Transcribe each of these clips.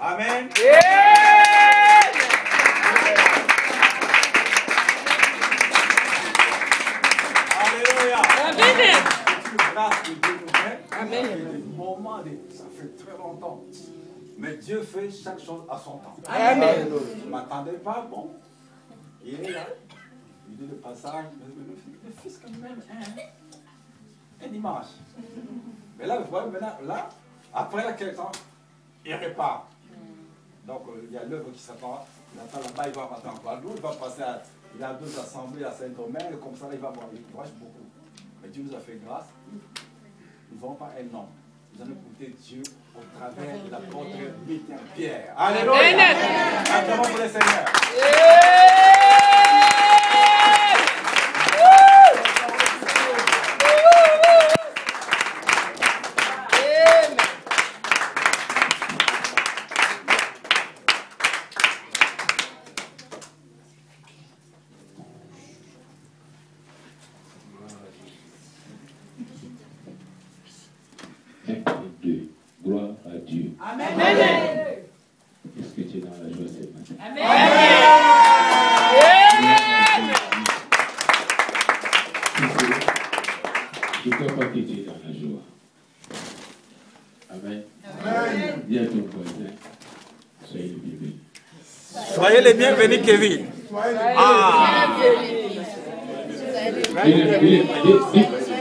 Amen. Alléluia. Amen. Grâce que Dieu nous fait. Amen. Ça fait très longtemps. Mais Dieu fait chaque chose à son temps. Amen. Je ne m'attendais pas, bon. Il est là. Il dit le passage. Le fils quand même, une image. Mais là, vous voyez, maintenant, là, après quelques temps, il repart. Donc, il y a l'œuvre qui s'attend. Il attend là-bas, il va rentrer en Guadeloupe, il va passer il a 2 assemblées à Saint-Domingue, et comme ça, là, il va voir, il voyage beaucoup. Mais Dieu nous a fait grâce. Nous n'avons pas un nom. Nous allons écouter Dieu au travers de l'apôtre Pierre. Alléluia. Acclamons pour le Seigneur. Gloire à Dieu. Amen. Est-ce que tu es dans la joie ce matin? Amen. Je ne crois pas que tu es dans la joie. Amen. Dis à ton voisin, soyez le bienvenu. Soyez les bienvenus, Kevin.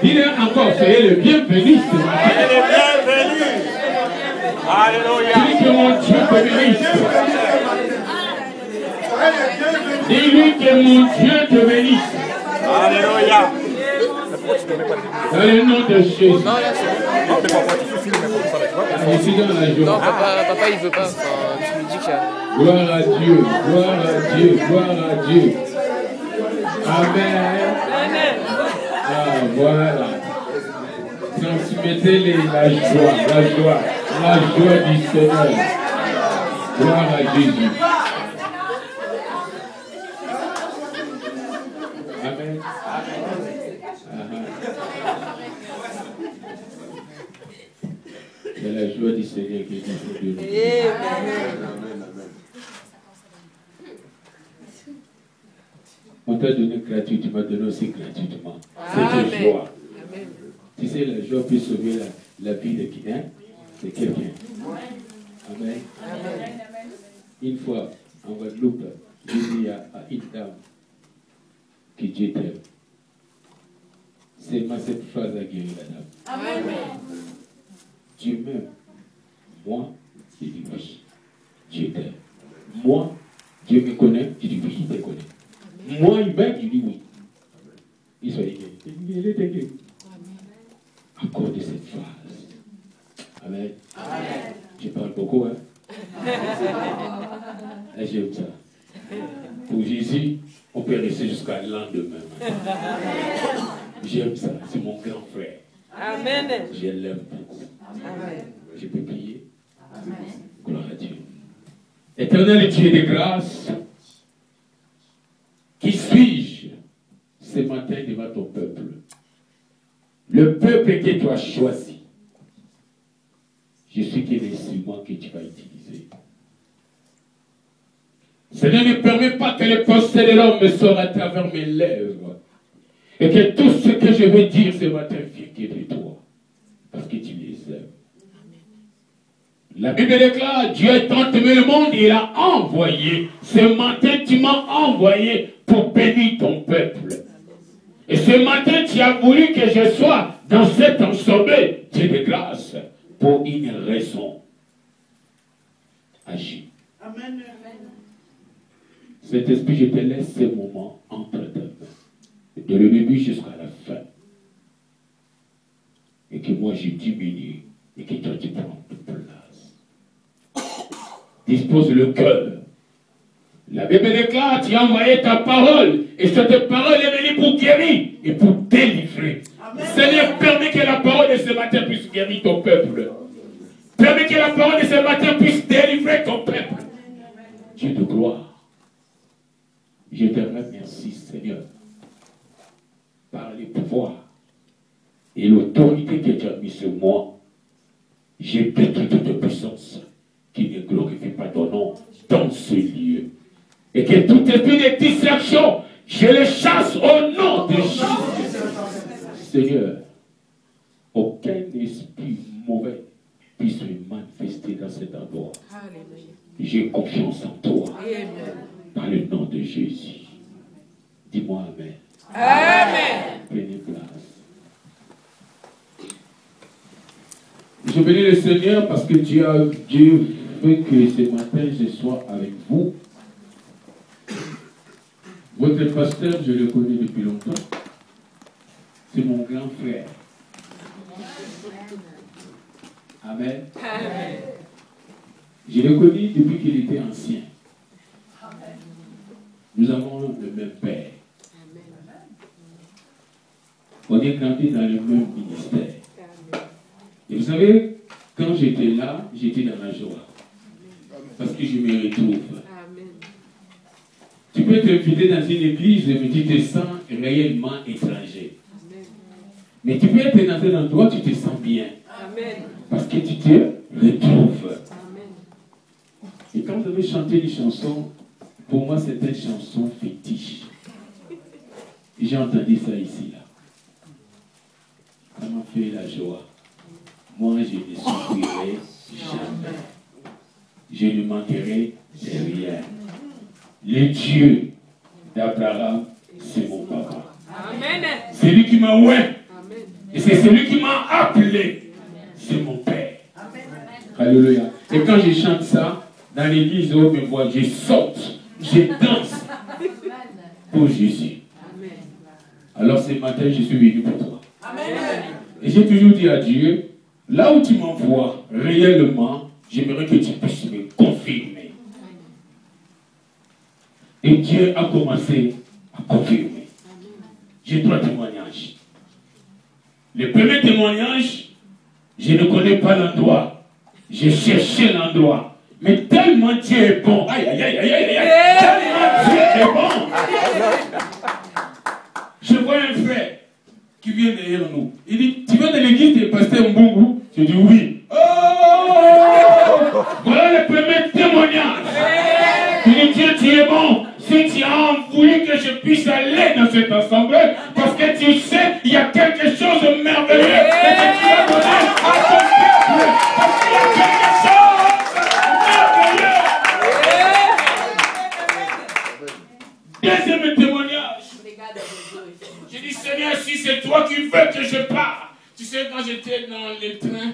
Dis-le encore, soyez le bienvenu ce matin. Soyez les bienvenus. Alléluia. Dis que mon Dieu te bénisse. Dis-lui que mon Dieu te bénisse. Alléluia. Dans le nom de Jésus. Je suis dans la joie. Non, papa il veut pas. Enfin, tu me dis qu'il y a... Gloire à Dieu, gloire à Dieu, gloire à Dieu. Amen. Ah, voilà. Transmettez-les la joie du Seigneur. Gloire à Jésus. Amen. C'est la joie du Seigneur qui est descendue de nous. On t'a donné gratuitement, tu m'as donné aussi gratuitement. C'est une joie. Amen. Tu sais, la joie peut sauver la vie de quelqu'un. Amen. Une fois, en Guadeloupe, j'ai dit à une dame que Dieu t'aime. C'est cette phrase a guéri la dame. Amen. Dieu m'aime. Moi, je dis oui. Dieu t'aime. Moi, Dieu me connaît. Je dis oui, il te connaît. Moi, il m'aime, je dis oui. Il soit guéri. Il était guéri. Encore de cette phrase. Amen. Amen. Je parle beaucoup, hein? Et j'aime ça. Pour Jésus, on peut rester jusqu'à le lendemain. J'aime ça. C'est mon grand frère. Amen. Je l'aime beaucoup. Amen. Je peux prier. Gloire à Dieu. Éternel Dieu de grâce, qui suis-je ce matin devant ton peuple? Le peuple que tu as choisi. Je suis que l'instrument que tu vas utiliser. Seigneur, ne permet pas que les pensées de l'homme sortent à travers mes lèvres. Et que tout ce que je veux dire ce matin vienne de toi. Parce que tu les aimes. La Bible déclare, Dieu a tant aimé le monde, il a envoyé. Ce matin, tu m'as envoyé pour bénir ton peuple. Et ce matin, tu as voulu que je sois dans cet ensemble, Dieu de grâce, pour une raison. Agis. Amen. Cet esprit, je te laisse ce moment entre tes mains. De le début jusqu'à la fin. Et que moi, je diminue. Et que toi, tu prends toute place. Dispose le cœur. La Bible déclare, tu as envoyé ta parole. Et cette parole est venue pour guérir et pour délivrer. Amen. Seigneur, permets que la parole de ce matin puisse guérir ton peuple. Permets que la parole de ce matin puisse délivrer ton peuple. Dieu de gloire. Je te remercie, Seigneur, par les pouvoirs et l'autorité que tu as mis sur moi. J'ai pétri toute puissance Et que tout esprit de distraction, je le chasse au nom de Jésus. Seigneur, aucun esprit mauvais puisse se manifester dans cet endroit. J'ai confiance en toi. Dans le nom de Jésus. Dis-moi Amen. Amen. Prenez place. Je bénis le Seigneur parce que Dieu fait que ce matin je sois avec vous. Votre pasteur, je le connais depuis longtemps. C'est mon grand frère. Amen. Amen. Je le connais depuis qu'il était ancien. Nous avons le même père. On est grandi dans le même ministère. Et vous savez, quand j'étais là, j'étais dans la joie. Parce que je me retrouve. Tu peux t'inviter dans une église, mais tu te sens réellement étranger. Mais tu peux être dans un endroit, tu te sens bien. Parce que tu te retrouves. Et quand vous avez chanté une chanson, pour moi c'est une chanson fétiche. J'ai entendu ça ici, là. Ça m'a fait la joie. Moi, je ne souffrirai jamais. Je ne manquerai de rien. Le Dieu d'Abraham, c'est mon papa. C'est lui qui m'a oué. Et c'est celui qui m'a appelé. C'est mon père. Alléluia. Et quand je chante ça, dans l'église, on me voit, je saute, je danse pour Jésus. Alors ce matin, je suis venu pour toi. Et j'ai toujours dit à Dieu, là où tu m'envoies réellement, j'aimerais que tu puisses me confirmer. Et Dieu a commencé à confirmer. J'ai 3 témoignages. Le premier témoignage, je ne connais pas l'endroit. J'ai cherché l'endroit. Mais tellement Dieu est bon. Aïe, aïe, aïe, aïe, aïe, aïe. Tellement Dieu est bon. Je vois un frère qui vient derrière nous. Il dit, tu viens de l'église de pasteur Mbungu? Je dis oui. Oh! Voilà le premier témoignage. Il dit, Dieu, tu es bon. Si tu as voulu que je puisse aller dans cette assemblée, parce que tu sais, il y a quelque chose de merveilleux que tu vas donner à ton peuple. Parce qu'il y a quelque chose de merveilleux. Deuxième témoignage. J'ai dit, Seigneur, si c'est toi qui veux que je parte. Tu sais, quand j'étais dans le train,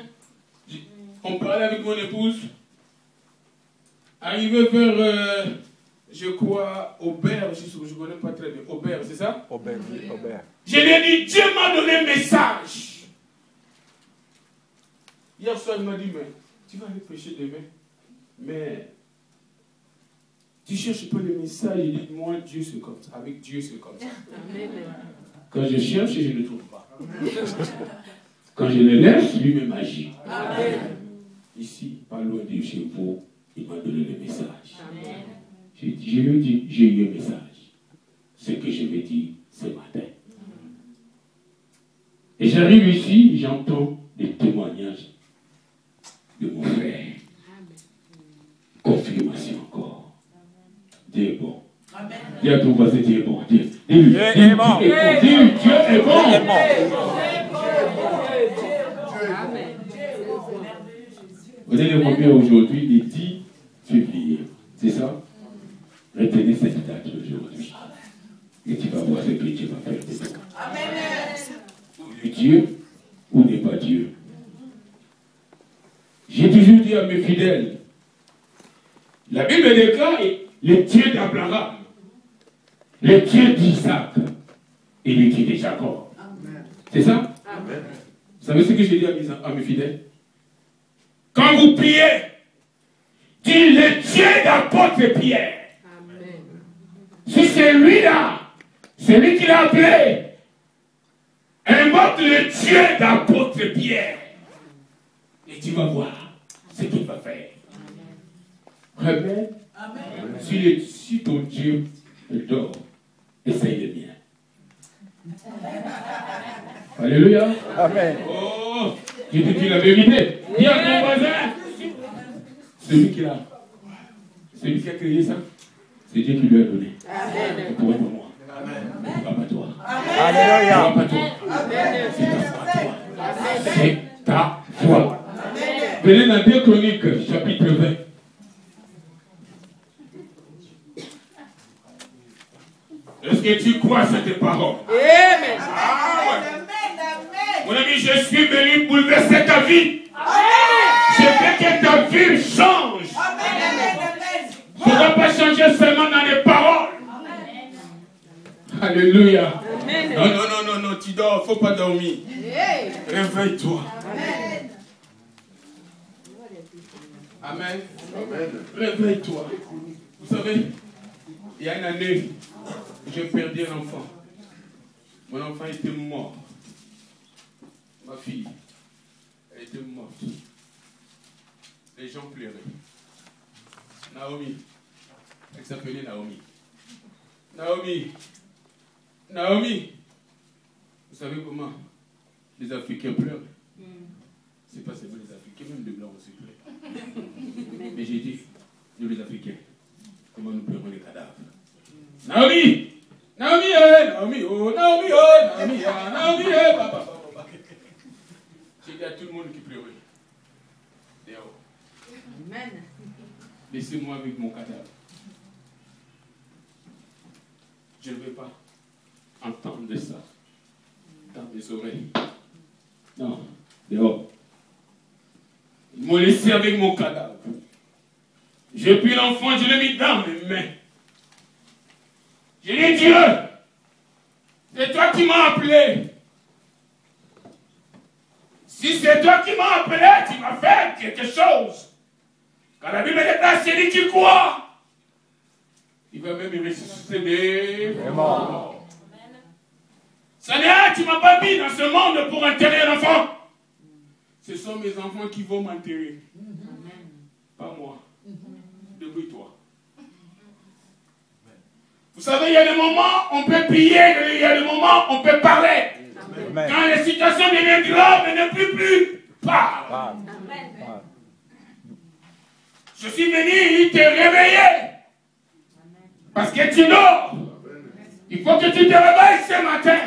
on parlait avec mon épouse. Arrivé vers, je crois, Aubert, je ne connais pas très bien. Aubert, c'est ça? Aubert, oui, Aubert. Je lui ai dit, Dieu m'a donné un message. Hier soir, il m'a dit, mais tu vas aller prêcher demain. Mais tu ne cherches pas le message. Il dit, moi, Dieu, c'est comme ça. Avec Dieu, c'est comme ça. Quand je cherche, je ne le trouve pas. Quand je le laisse, lui-même agit. Ici, pas loin de chez vous, il m'a donné le message. Je lui ai dit, j'ai eu un message. Ce que je vais dire ce matin. Et j'arrive ici, j'entends des témoignages de mon frère. Confirmation encore. Dieu est bon. Dis à ton voisin, Dieu est bon. Dieu est bon. Dieu est bon. Vous allez combien aujourd'hui, le 10 février. C'est ça? Retenez cette date aujourd'hui. Et tu vas voir ce que Dieu va faire de toi. Le Dieu ou n'est pas Dieu. J'ai toujours dit à mes fidèles, la Bible déclare le Dieu d'Abraham, le Dieu d'Isaac et le Dieu de Jacob. C'est ça? Amen. Vous savez ce que j'ai dit à mes fidèles? Quand vous priez, dites le Dieu d'apôtre Pierre. Amen. Si c'est lui-là, c'est lui qui l'a appelé, invoque le Dieu d'apôtre Pierre. Et tu vas voir ce qu'il va faire. Amen. Amen. Si ton Dieu dort, essaye le mien. Alléluia. Amen. Oh, je te dis la vérité. Dis à ton voisin, celui qui a créé ça, C'est Dieu qui lui a donné. Amen. C'est pour moi. Amen. C'est pas toi. Alléluia. C'est pas toi. C'est ta foi. Venez dans 2 Chroniques, chapitre 20. Est-ce que tu crois à cette parole? Amen. Ah ouais. Mon ami, je suis venu bouleverser ta vie. Je veux que ta vie change. Tu ne vas pas changer seulement dans les paroles. Alléluia. Non, tu dors, il ne faut pas dormir. Réveille-toi. Amen. Réveille-toi. Vous savez, il y a une année, j'ai perdu un enfant. Mon enfant était mort. Ma fille, elle était morte. Les gens pleuraient. Naomi, elle s'appelait Naomi. Naomi, vous savez comment les Africains pleurent? C'est pas seulement les Africains, même les Blancs aussi pleurent. Mais j'ai dit, nous les Africains, comment nous pleurons les cadavres? Naomi, papa. J'ai dit à tout le monde qui pleurait. Dehors. Amen. Laissez-moi avec mon cadavre. Je ne vais pas entendre ça dans mes oreilles. Non, dehors. Ils m'ont laissé avec mon cadavre. J'ai pris l'enfant, je l'ai mis dans mes mains. J'ai dit, Dieu, c'est toi qui m'as appelé. Si c'est toi qui m'as appelé, tu vas faire quelque chose. Quand la Bible déclare, c'est lui qui croit. Il va même ressusciter des morts. Seigneur, tu ne m'as pas mis dans ce monde pour enterrer l'enfant. Ce sont mes enfants qui vont m'enterrer. Pas moi. Débrouille-toi. Vous savez, il y a des moments, on peut prier, il y a des moments, on peut parler. Amen. Quand les situations deviennent graves, on ne peut plus parler. Je suis venu te réveiller. Parce que tu dors. Il faut que tu te réveilles ce matin.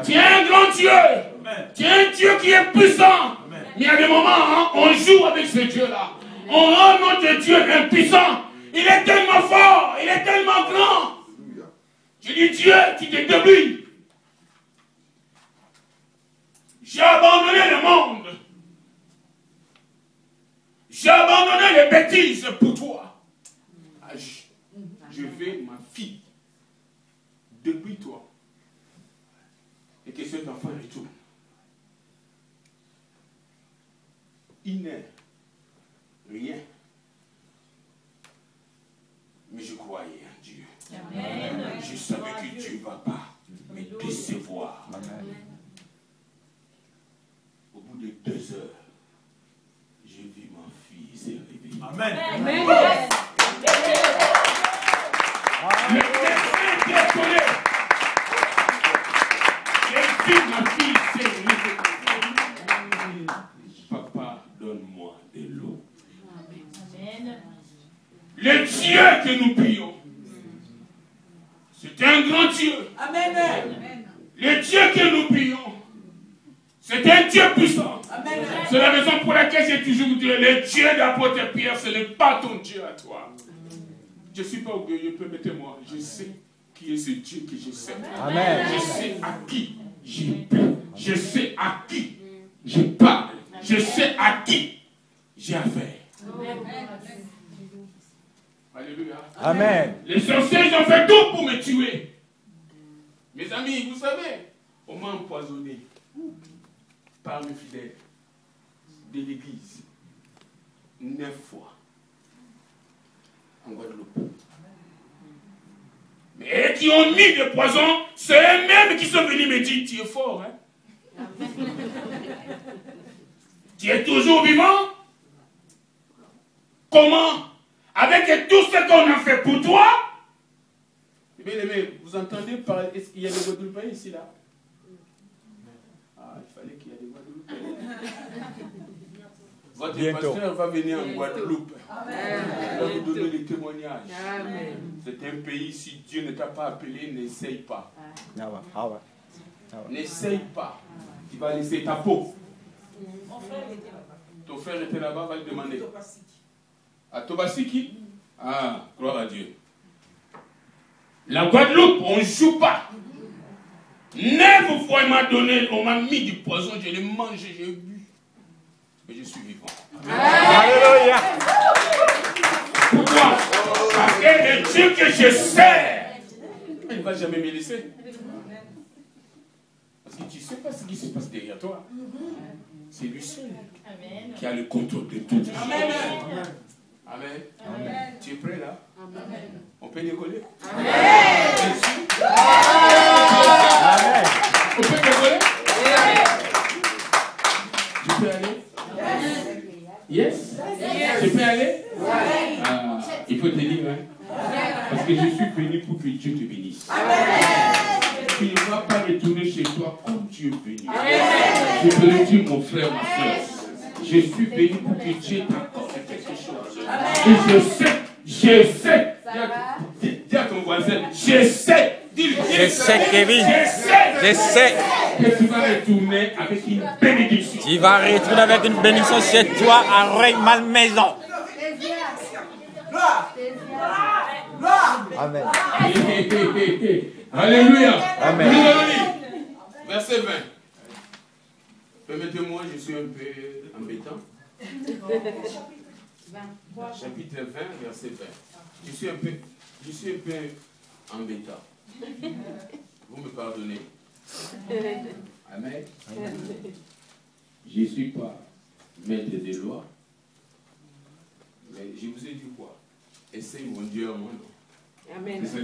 Tu es un grand Dieu. Tu es un Dieu qui est puissant. Mais il y a des moments, hein, on joue avec ce Dieu-là. On rend notre Dieu impuissant. Il est tellement fort. Il est tellement grand. Je dis, Dieu, tu te débrouilles. J'ai abandonné le monde. J'ai abandonné les bêtises pour toi. Je vais, ma fille, débrouille-toi. Et que cet enfant retourne. Il n'est rien. Mais je croyais en Dieu. Amen. Je savais que Dieu ne va pas me décevoir. Amen. Au bout de 2 heures, j'ai vu ma fille s'est réveillée. Amen. Amen. Le médecin était étonné. J'ai vu ma fille s'est réveillée. Papa, donne-moi de l'eau. Amen. Le Dieu que nous prions, c'est un grand Dieu. Amen. Le Dieu que nous prions, c'est un Dieu puissant. C'est la raison pour laquelle j'ai toujours dit, le Dieu d'apôtre Pierre, ce n'est pas ton Dieu à toi. Je ne suis pas orgueilleux, permettez-moi. Je sais qui est ce Dieu que je sais. Amen. Je sais à qui je prie. Je sais à qui je parle. Je sais à qui j'ai affaire. Amen. Alléluia. Amen. Les sorciers, ils ont fait tout pour me tuer. Mes amis, vous savez, on m'a empoisonné par mes fidèles de l'église 9 fois en Guadeloupe. Mais qui ont mis des poisons, c'est eux-mêmes qui sont venus me dire, tu es fort, hein? Tu es toujours vivant? Comment? Avec tout ce qu'on a fait pour toi? Bien aimé, vous entendez parler, est-ce qu'il y a des Guadeloupéens ici là? Ah, il fallait qu'il y ait des Guadeloupéens. Votre pasteur va venir en Guadeloupe. Il va vous donner des témoignages. C'est un pays, si Dieu ne t'a pas appelé, n'essaye pas. N'essaye pas. Tu vas laisser ta peau. Ton frère était là-bas, va lui demander. À Tobasiki? Ah, gloire à Dieu. La Guadeloupe, on ne joue pas. 9 fois, on m'a mis du poison, je l'ai mangé, j'ai bu. Mais je suis vivant. Alléluia. Pourquoi? Parce que le Dieu que je sers, il ne va jamais me laisser. Parce que tu ne sais pas ce qui se passe derrière toi. C'est lui seul qui a le contrôle de toutes choses. Amen. Amen. Tu es prêt là? Amen. On peut décoller? Amen. Amen. On peut décoller? Amen. Tu peux aller? Yes? Tu peux aller? Ah, il faut te dire, hein? Parce que je suis venu pour que Dieu te bénisse. Tu ne vas pas retourner chez toi comme tu es venu. Je peux le dire, mon frère, ma soeur. Je suis venu pour que Dieu t'accorde quelque chose. Et je sais. Dis à ton voisin, je sais. Je sais, Kevin. Je sais. Que tu vas retourner avec une bénédiction. Tu vas retourner avec une bénédiction chez toi à Rueil-Malmaison. Amen. Alléluia. Amen. Verset 20. Permettez-moi, je suis un peu embêtant. Chapitre 20, verset 20. Je suis un peu embêtant. Vous me pardonnez. Amen. Je ne suis pas maître des lois. Mais je vous ai dit quoi? Essaye mon Dieu en moi. Amen. C'est ça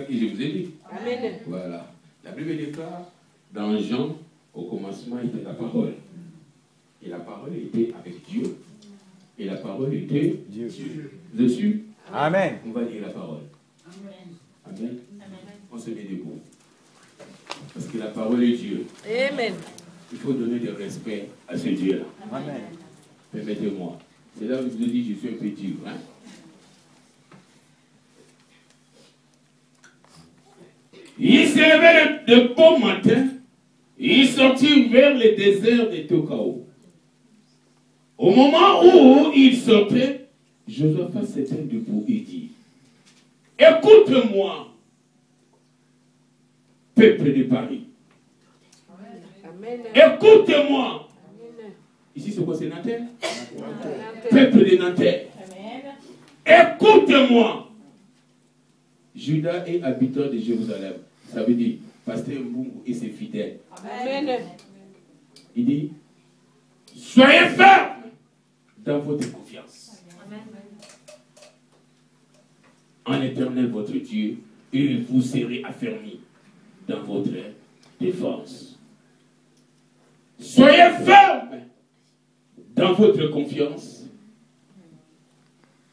que je vous ai dit. Amen. Voilà. La Bible déclare dans Jean, au commencement était la parole. Et la parole était avec Dieu. Et la parole était Dieu. Dessus. Amen. On va dire la parole. Amen. On se met debout. Parce que la parole est Dieu. Amen. Il faut donner du respect à ce Dieu-là. Amen. Permettez-moi. C'est là où je vous dis, je suis un peu dur. Hein? Il s'est levé de bon matin et il sortit vers le désert de Tokao. Au moment où il sortait, Josaphat s'était debout et dit, écoute-moi, peuple de Paris. Écoute-moi. Ici, c'est quoi? C'est Nanterre? Peuple de Nanterre. Écoute-moi. Judas est habitant de Jérusalem. Ça veut dire, Pasteur Mbungu et ses fidèles. Amen. Il dit, soyez fermes dans votre confiance. En l'Éternel votre Dieu, et vous serez affermis dans votre défense. Soyez fermes dans votre confiance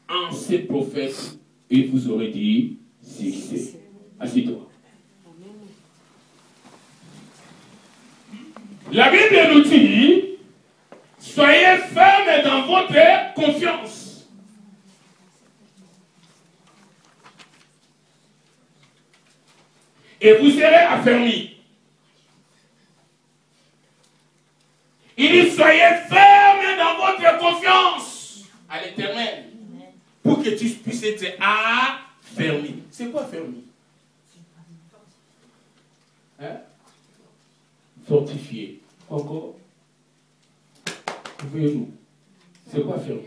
en ces prophètes, et vous aurez dit, succès. Assieds-toi. La Bible nous dit, soyez fermes dans votre confiance. Et vous serez affermis. Il dit, soyez fermes dans votre confiance à l'Éternel. Pour que tu puisses être affermi. C'est quoi affermi? Hein? Fortifié. Encore? Pouvez-nous? C'est quoi ferme?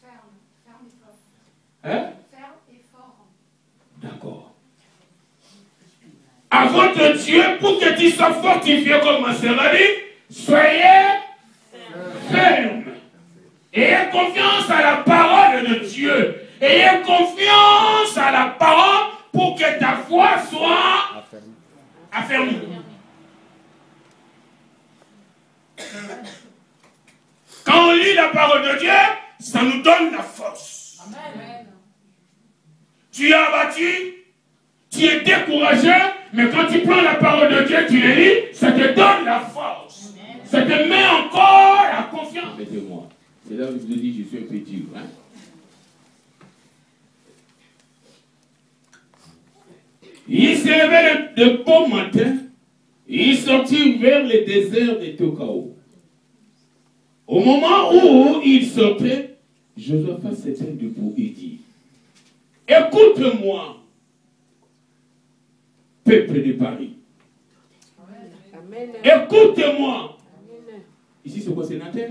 Ferme et fort. Hein? Ferme et fort. D'accord. À votre Dieu, pour que tu sois fortifié comme ma sœur a dit, soyez ferme. Ayez confiance à la parole de Dieu. Ayez confiance à la parole pour que ta foi soit affermie. Quand on lit la parole de Dieu, ça nous donne la force. Amen. Tu es abattu, tu es découragé, mais quand tu prends la parole de Dieu, tu le lis, ça te donne la force. Amen. Ça te met encore la confiance. Mettez-moi. C'est là où je vous dis, je suis un peu dur. Hein? Il s'est levé de bon matin et il sortit vers le désert de Tokao. Au moment où il sortait, Josaphat s'était debout et dit, écoute-moi, peuple de Paris. Écoute-moi. Ici, c'est quoi? C'est Nanterre?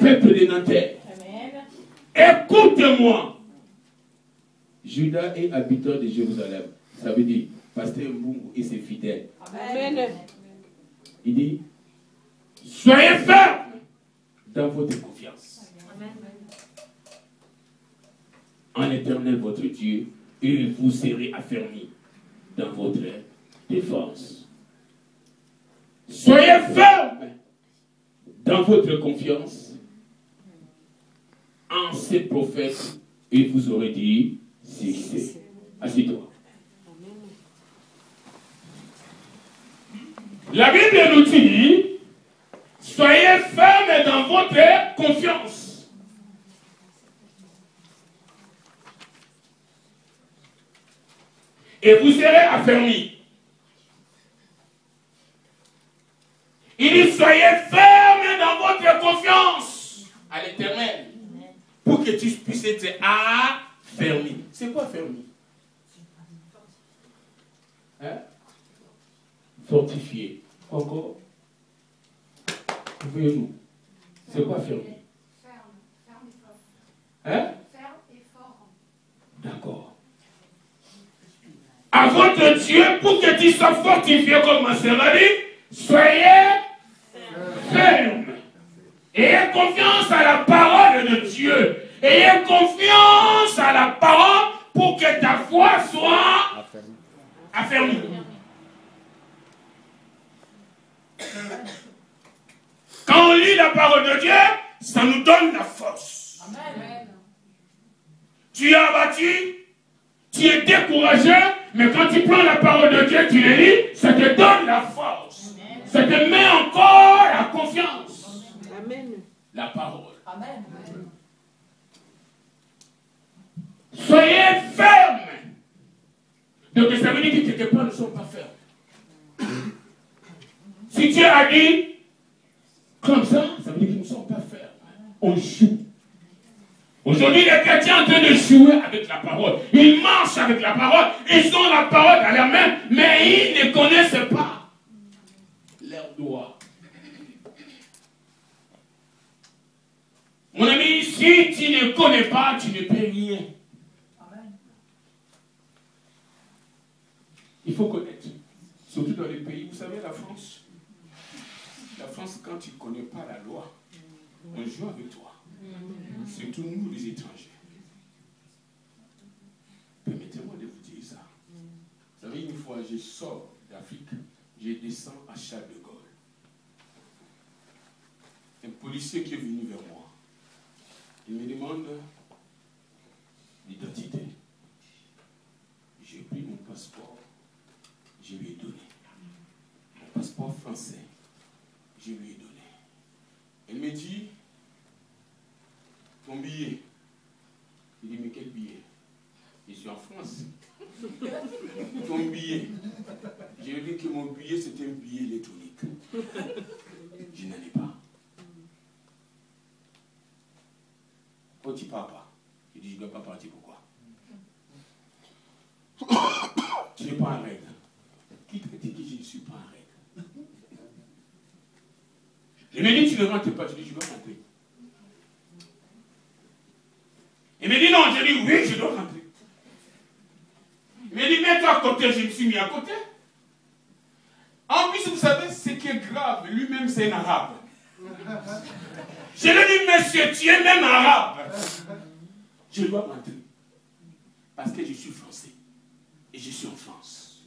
Peuple de Nanterre. Écoute-moi. Judas est habitant de Jérusalem. Ça veut dire, Pasteur Mbungu et ses fidèles. Amen. Il dit, soyez fermes dans votre confiance. Amen. En l'Éternel votre Dieu, et vous serez affermis dans votre défense. Soyez fermes dans votre confiance en ces prophètes, et vous aurez dit, c'est. Assieds-toi. La Bible nous dit, soyez fermes dans votre confiance. Et vous serez affermis. Il dit, soyez fermes dans votre confiance à l'Éternel, pour que tu puisses être affermi. C'est quoi affermi? Hein? Fortifié. Encore? Ouvrez-nous. C'est quoi affermi? Ferme et fort. Hein? Ferme et fort. D'accord. À votre Dieu, pour que tu sois fortifié comme ma sœur a dit, soyez ferme. Ayez confiance à la parole de Dieu. Ayez confiance à la parole pour que ta foi soit affermie. Quand on lit la parole de Dieu, ça nous donne la force. Amen. Tu es abattu, tu es découragé, mais quand tu prends la parole de Dieu, tu le lis, ça te donne la force. Amen. Ça te met encore la confiance. Amen. La parole. Amen. Soyez fermes. Donc ça veut dire que quelque part ne sont pas fermes. Si Dieu a dit comme ça veut dire qu'ils ne sont pas fermes. On joue. Aujourd'hui, les chrétiens sont en train de jouer avec la parole. Ils marchent avec la parole. Ils ont la parole dans leurs mains, mais ils ne connaissent pas leurs doigts. Mon ami, si tu ne connais pas, tu ne peux rien. Amen. Il faut connaître. Surtout dans les pays, vous savez, la France. La France, quand tu ne connais pas la loi, on joue avec toi. Surtout nous, les étrangers. Permettez-moi de vous dire ça. Vous savez, une fois, je sors d'Afrique, je descends à Charles de Gaulle. Un policier qui est venu vers moi, il me demande l'identité. J'ai pris mon passeport, je lui ai donné. Mon passeport français, je lui ai donné. Elle me dit, ton billet. Il dit, mais quel billet? Je suis en France. Ton billet. Je lui ai dit que mon billet, c'était un billet électronique. Je n'en ai pas. Oh, tu pars pas. Je dis, je ne dois pas partir, pourquoi? Tu n'es pas en règle. Qui te dit que je ne suis pas en règle? Je me dis, tu ne rentres pas. Je dis, je dois rentrer. Il me dit, non, je dis, oui, je dois rentrer. Il me dit, mets-toi à côté. Je me suis mis à côté. En plus, vous savez, ce qui est grave, lui-même, c'est un arabe. Je lui dis, monsieur, tu es même arabe. Je dois rentrer. Parce que je suis français. Et je suis en France.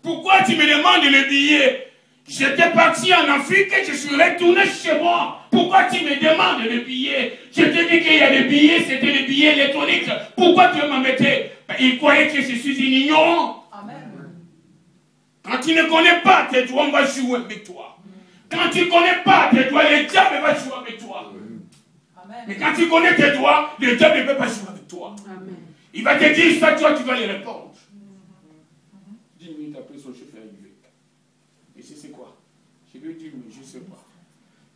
Pourquoi tu me demandes le billet? J'étais parti en Afrique et je suis retourné chez moi. Pourquoi tu me demandes le billet? Je te dis qu'il y a des billets, c'était des billets électroniques. Pourquoi tu m'en mettais? Il croyait que je suis un ignorant. Amen. Quand tu ne connais pas tes droits, on va jouer avec toi. Quand tu ne connais pas tes doigts, le diable va jouer avec toi. Amen. Mais quand tu connais tes doigts, le diable ne peut pas jouer avec toi. Amen. Il va te dire ça, toi, tu vas les répondre. 10 minutes après, son chef est arrivé. Et c'est quoi? Je lui ai dit, mais je ne sais pas.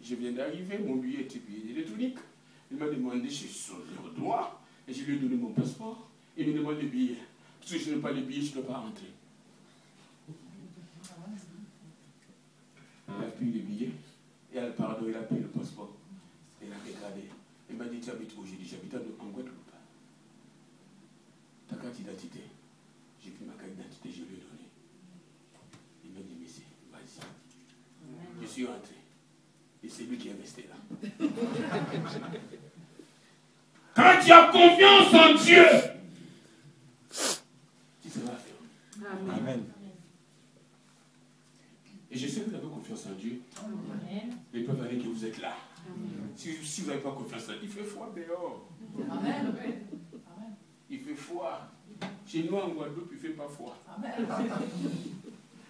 Je viens d'arriver, mon billet était payé électronique. Il m'a demandé si je suis au droit. Et je lui ai donné mon passeport. Il me demande les billets. Parce que je n'ai pas les billets, je ne peux pas rentrer. Il a pris les billets. Et pardon, il a pris le passeport. Il a regardé. Il m'a dit, tu habites où? J'ai dit, j'habite en Guadeloupe. Ta carte d'identité. J'ai pris ma carte d'identité, je lui ai donné. Il m'a dit, mais c'est, vas-y. Je suis rentré. Et c'est lui qui est resté là. Quand tu as confiance en Dieu, tu seras ferme. Amen. Et je sais que vous avez confiance en Dieu. Les preuves avec que vous êtes là. Si vous n'avez pas confiance en Dieu, il fait froid dehors. Amen. Il fait froid. Chez nous en Guadeloupe, il ne fait pas froid. Amen.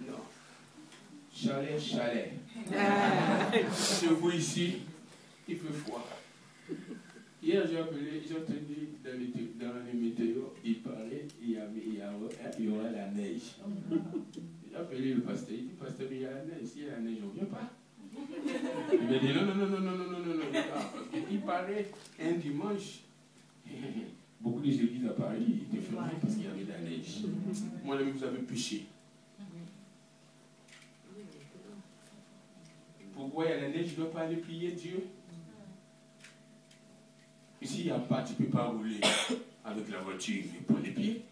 Non. Chalet, chalet. Chez vous ici, il fait froid. Hier, j'ai entendu dans les météos, il paraît qu'il y aura la neige. J'ai appelé le pasteur, il dit, pasteur, mais il y a la neige, s'il y a la neige, on ne vient pas. Il m'a dit, non. Il paraît un dimanche. Beaucoup des églises à Paris étaient fermées parce qu'il y avait de la neige. Mon ami, vous avez péché. Pourquoi il y a la neige, je ne dois pas aller prier Dieu? Et s'il n'y a pas, tu ne peux pas rouler avec la voiture et prendre les pieds.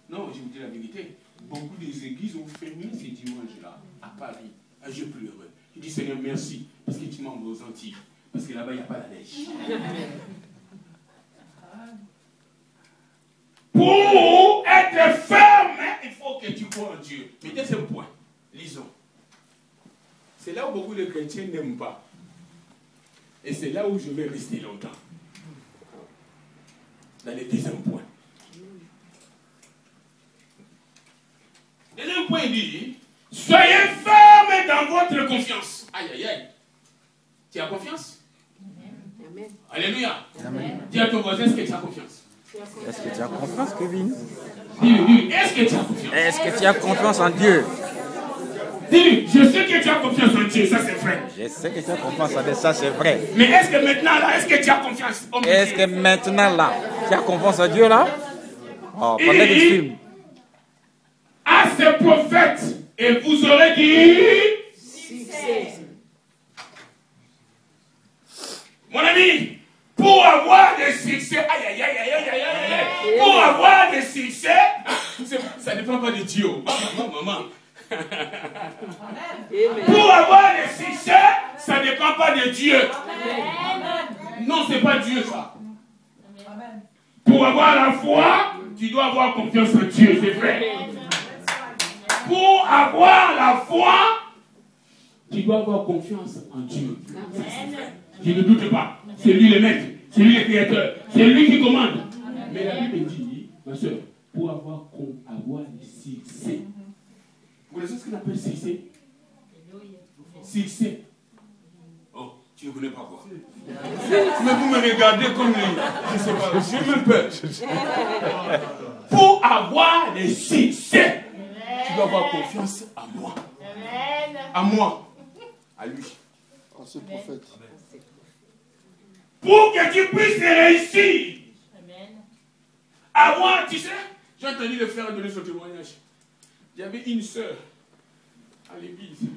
Non, je vous dis la vérité. Beaucoup des églises ont fermé ces dimanches-là à Paris. Je pleure. Je dis, Seigneur, merci, parce que tu m'envoies aux Antilles. Parce que là-bas, il n'y a pas la neige. Pour être ferme, il faut que tu crois en Dieu. Mais deuxième point, lisons. C'est là où beaucoup de chrétiens n'aiment pas. Et c'est là où je vais rester longtemps. Dans le deuxième point. Deuxième point, il dit, soyez fermes dans votre confiance. Aïe, aïe, aïe. Tu as confiance? Amen. Alléluia. Amen. Dis à ton voisin, est-ce que tu as confiance? Est-ce que tu as confiance, Kevin? Dis-lui, est-ce que tu as confiance? Est-ce que tu as confiance en Dieu? Dis-lui, je sais que tu as confiance en Dieu, ça c'est vrai. Je sais que tu as confiance en Dieu, ça c'est vrai. Mais est-ce que maintenant là, est-ce que tu as confiance en Dieu? Est-ce que maintenant là, tu as confiance en Dieu là? Oh, parlez du film. À ces prophètes, et vous aurez dit succès. Mon ami, pour avoir des succès, pour avoir des succès, ça ne dépend pas de Dieu. Maman. Pour avoir des succès, ça ne dépend pas de Dieu. Non, ce n'est pas Dieu ça. Pour avoir la foi, tu dois avoir confiance en Dieu, c'est vrai. Pour avoir la foi, tu dois avoir confiance en Dieu. Je ne doute pas. C'est lui le maître, c'est lui le créateur, c'est lui qui commande. Mais la Bible dit, ma soeur, pour avoir le succès. Vous connaissez ce qu'on appelle succès? Succès. Oh, tu ne connais pas quoi? Mais vous me regardez comme je ne sais pas, j'ai même peur. Pour avoir le succès, tu dois avoir confiance à moi. À moi. À lui. À ce prophète. Pour que tu puisses réussir. À moi, tu sais, j'ai entendu le frère donner son témoignage. Il y avait une sœur à l'église.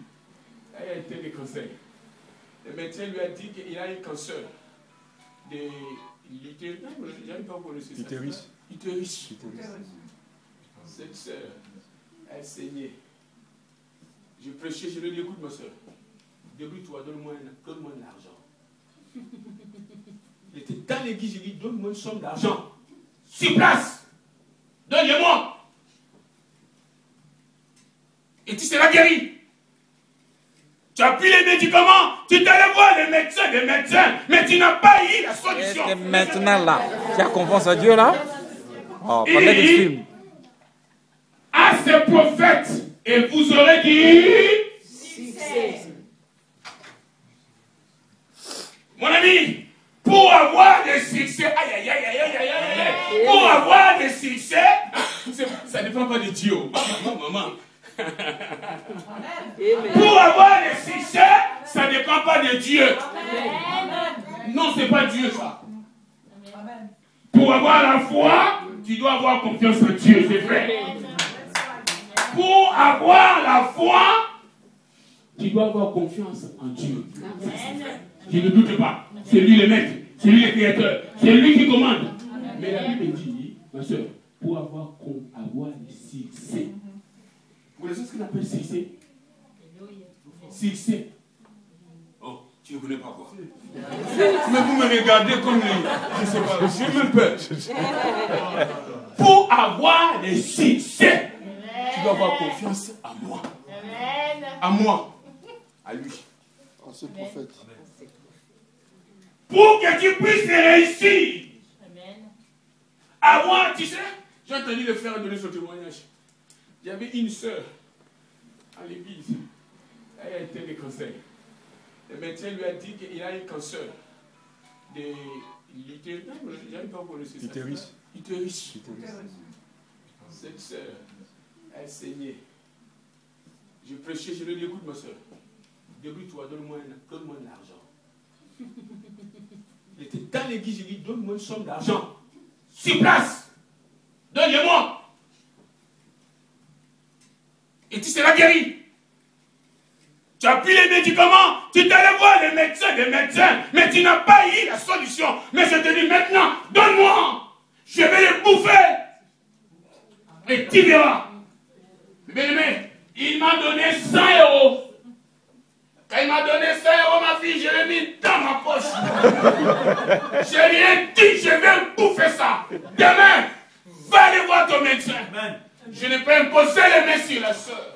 Elle a été le cancer. Le médecin lui a dit qu'il a un cancer de l'utérus. J'arrive pas à prononcer ça. Utérus. Utérus. Cette sœur, elle saignait. Je prêchais, je lui ai dit, écoute ma sœur, débrouille-toi, donne-moi de l'argent. Il était dans l'église, je lui ai dit, donne-moi une somme d'argent. Sur place. Donne-le-moi. Et tu seras guéri. Tu as pris les médicaments, tu t'allais voir les médecins, mais tu n'as pas eu la solution. Est-ce que maintenant là, tu as confiance en Dieu là? Oh, parlez du film. À ces prophètes, et vous aurez dit succès. Mon ami, pour avoir des succès, pour avoir des succès, ça ne dépend pas de Dieu. Maman. Pour avoir des succès, ça ne dépend pas de Dieu. Non, ce n'est pas Dieu ça. Pour avoir la foi, tu dois avoir confiance en Dieu, c'est vrai. Pour avoir la foi, tu dois avoir confiance en Dieu. Je ne doute pas. C'est lui le maître, c'est lui le créateur, c'est lui qui commande. Mais la Bible dit, ma soeur, pour avoir des succès. Vous savez ce qu'on appelle succès? Succès. Oh, tu ne connais pas quoi? Mais vous me regardez comme je ne sais pas, j'ai même peur. Pour avoir des succès, tu dois avoir confiance à moi. À moi. À lui. À ce prophète. Pour que tu puisses réussir. À moi, tu sais, j'ai entendu le frère donner son témoignage. Il y avait une sœur à l'église. Elle a été des cancers. Le médecin lui a dit qu'il a un cancer de l'utérus. J'avais pas encore ça. Utérus. Cette sœur, elle saignait. Je prêchais, je lui ai dit, écoute ma sœur, débrouille-toi, donne-moi de l'argent. Il était dans l'église, j'ai dit, donne-moi une somme d'argent. Sur place. Donne-le-moi. Et tu seras guéri. Tu as pris les médicaments, tu t'allais voir les médecins, mais tu n'as pas eu la solution. Mais je te dis maintenant, donne-moi. Je vais les bouffer. Et tu verras. Mais il m'a donné 100 €. Quand il m'a donné 100 €, ma fille, je l'ai mis dans ma poche. Je lui ai dit, je vais bouffer ça. Demain, va aller voir ton médecin. Je ne peux imposer les mains sur la soeur.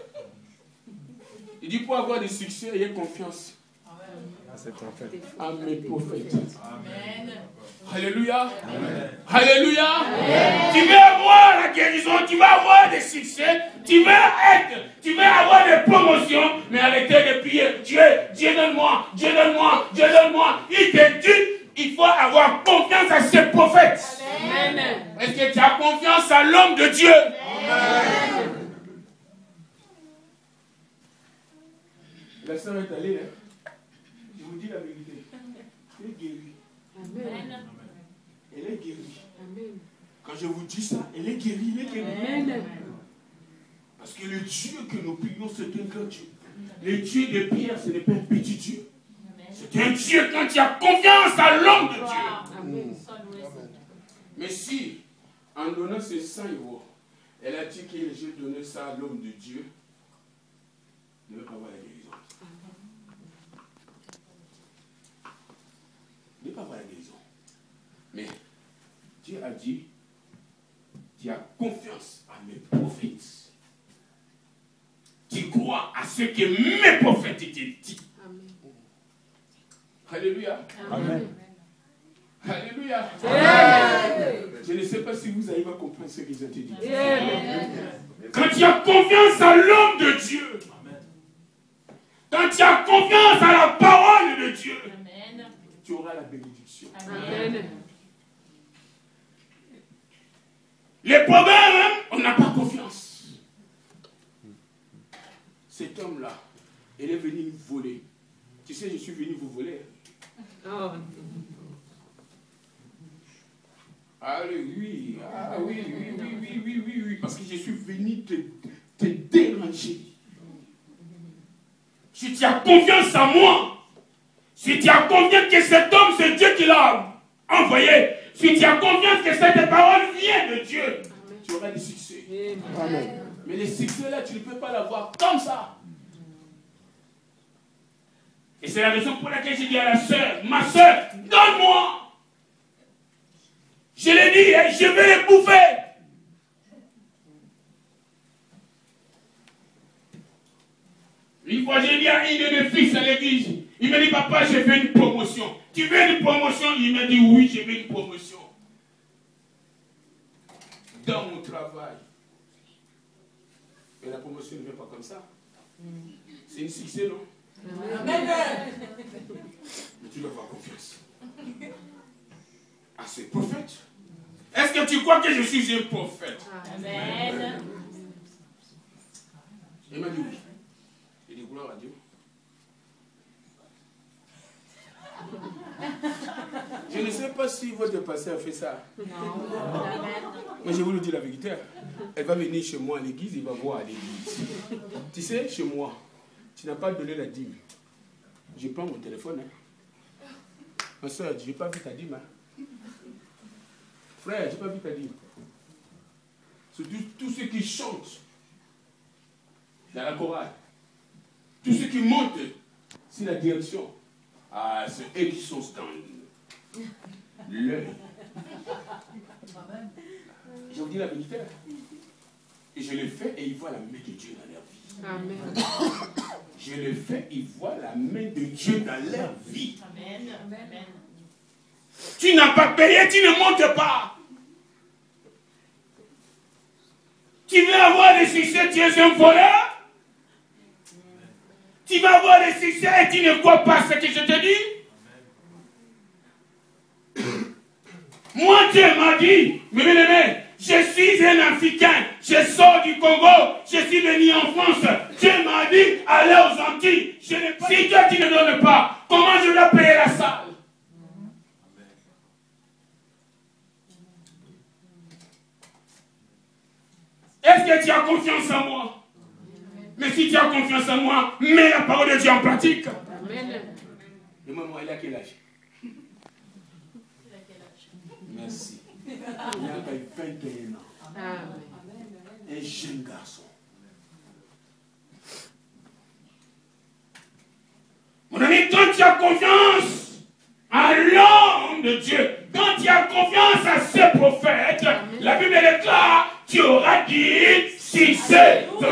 Il dit, pour avoir des succès, ayez confiance à mes prophètes. Amen. Alléluia. Amen. Alléluia. Amen. Tu veux avoir la guérison, tu veux avoir des succès, tu veux avoir des promotions, mais arrêtez de prier. Dieu donne-moi, Dieu donne-moi, Dieu donne-moi. Il te dit, il faut avoir confiance à ses prophètes. Amen. Est-ce que tu as confiance à l'homme de Dieu? Amen. La sœur est allée, hein? Je vous dis la vérité. Elle est guérie. Amen. Elle est guérie. Amen. Quand je vous dis ça, elle est guérie, elle est guérie. Amen. Parce que le Dieu que nous prions, c'est un grand Dieu. Le Dieu de Pierre, ce n'est pas un petit Dieu. C'est un Dieu quand tu as confiance à l'homme de Dieu. Amen. Mais si, en donnant ces 100 €, elle a dit que j'ai donné ça à l'homme de Dieu, ne veut pas avoir la guérison. Ne pas avoir la guérison. Mais Dieu a dit, tu as confiance à mes prophètes. Tu crois à ce que mes prophètes te disent. Alléluia. Amen. Alléluia. Amen. Je ne sais pas si vous arrivez à comprendre ce que j'ai dit. Quand tu as confiance à l'homme de Dieu, quand tu as confiance à la parole de Dieu, tu auras la bénédiction. Amen. Les problèmes, on n'a pas confiance. Cet homme-là, il est venu nous voler. Tu sais, je suis venu vous voler. Oh. Oui, oui, parce que je suis venu te déranger. Si tu as confiance en moi, si tu as confiance que cet homme, c'est Dieu qui l'a envoyé, si tu as confiance que cette parole vient de Dieu, amen, tu auras des succès. Amen. Mais les succès là, tu ne peux pas l'avoir comme ça. Et c'est la raison pour laquelle j'ai dit à la sœur, ma sœur, donne-moi. Je l'ai dit, je vais les bouffer. Une fois, j'ai dit à un de mes fils à l'église, il m'a dit, papa, j'ai fait une promotion. Tu veux une promotion? Il m'a dit, oui, j'ai fait une promotion. Dans mon travail. Mais la promotion ne vient pas comme ça. C'est une succès, non? Amen. Mais tu dois avoir confiance à ce prophète. Est-ce que tu crois que je suis un prophète? Amen. Il m'a dit oui. Il dit gloire à Dieu. Je ne sais pas si votre passé a fait ça. Non. Mais je vous le dis la vérité. Elle va venir chez moi à l'église, il va voir à l'église. Tu sais, chez moi, tu n'as pas donné la dîme. Je prends mon téléphone. Hein. Ma soeur, je n'ai pas vu ta dîme. Hein. Frère, je n'ai pas vu ta dîme. C'est tous ceux qui chantent dans la chorale, tous ceux qui montent sur la direction, ah, c'est eux qui sont dans l'œil. Je vous dis la vérité. Et je le fais et ils voient la main de Dieu dans leur vie. Amen. Je le fais, ils voient la main de Dieu dans leur vie. Amen. Amen. Tu n'as pas payé, tu ne montes pas. Tu veux avoir des succès, tu es un voleur. Tu vas avoir des succès et tu ne crois pas ce que je te dis. Moi, Dieu m'a dit, mes bien-aimés, je suis un Africain, je sors du Congo, je suis venu en France. Dieu m'a dit, allez aux Antilles. Si toi tu ne donnes pas, comment je dois payer la salle? Est-ce que tu as confiance en moi? Mais si tu as confiance en moi, mets la parole de Dieu en pratique. Amen. Demande-moi, il a quel âge? Merci. Il a 21 ans. Amen. Un jeune garçon. Mon ami, quand tu as confiance à l'homme de Dieu, quand tu as confiance à ce prophète, la Bible déclare, tu auras dit succès. Tu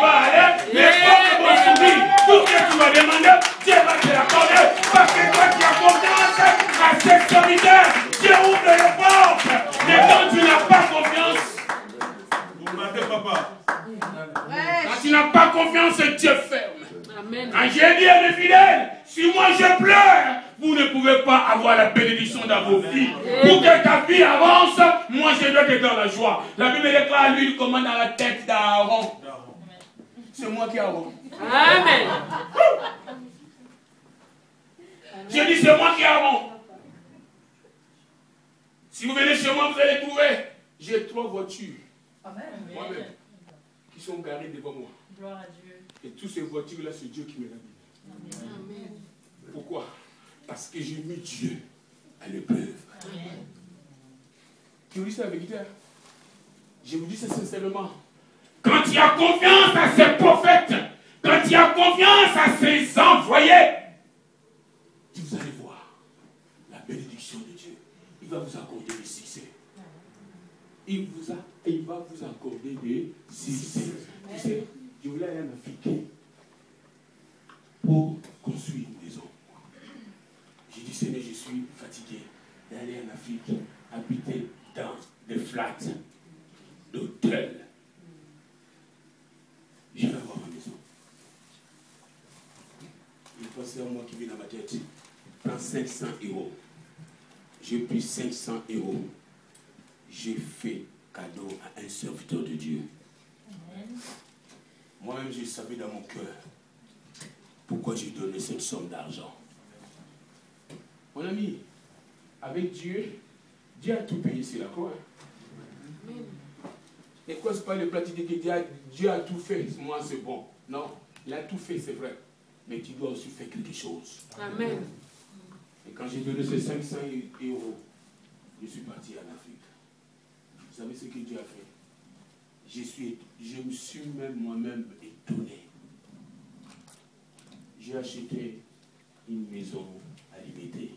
vas aller, les portes vont s'ouvrir. Tout ce que tu vas demander, Dieu va te l'accorder. Parce que toi, tu as confiance à ce serviteur. Dieu ouvre les portes. Mais quand tu n'as pas confiance, vous m'avez papa. Quand tu n'as pas confiance, Dieu ferme. Amen. Quand j'ai dit à mes fidèles, si moi je pleure, vous ne pouvez pas avoir la bénédiction dans vos vies. Pour que ta vie avance, moi je dois être dans la joie. La Bible déclare l'huile comme dans la tête d'Aaron. C'est moi qui ai Aaron. Amen. Je dis c'est moi qui ai Aaron. Si vous venez chez moi, vous allez trouver. J'ai 3 voitures. Moi-même. Qui sont garées devant moi. Gloire à Dieu. Et toutes ces voitures-là, c'est Dieu qui me l'a dit. Amen. Pourquoi? Parce que j'ai mis Dieu à l'épreuve. Tu vous dis ça la vérité? Je vous dis ça sincèrement. Quand tu as confiance à ces prophètes, quand tu as confiance à ces envoyés, vous allez voir la bénédiction de Dieu. Il va vous accorder des succès. Il va vous accorder des succès. Tu sais, je voulais aller en Afrique pour construire une maison. J'ai dit, Seigneur, je suis fatigué d'aller en Afrique, habiter dans des flats d'hôtels. Je vais avoir ma maison. Il pensait à moi qui vient dans ma tête. Prends 500 €. J'ai pris 500 €. J'ai fait cadeau à un serviteur de Dieu. Moi-même, je savais dans mon cœur pourquoi j'ai donné cette somme d'argent. Mon ami, avec Dieu, Dieu a tout payé sur la croix. Et quoi, c'est pas le plat qui dit que Dieu a tout fait, moi c'est bon. Non, il a tout fait, c'est vrai. Mais tu dois aussi faire quelque chose. Amen. Et quand j'ai donné ces 500 €, je suis parti en Afrique. Vous savez ce que Dieu a fait? Je me suis même moi-même étonné. J'ai acheté une maison à Limité,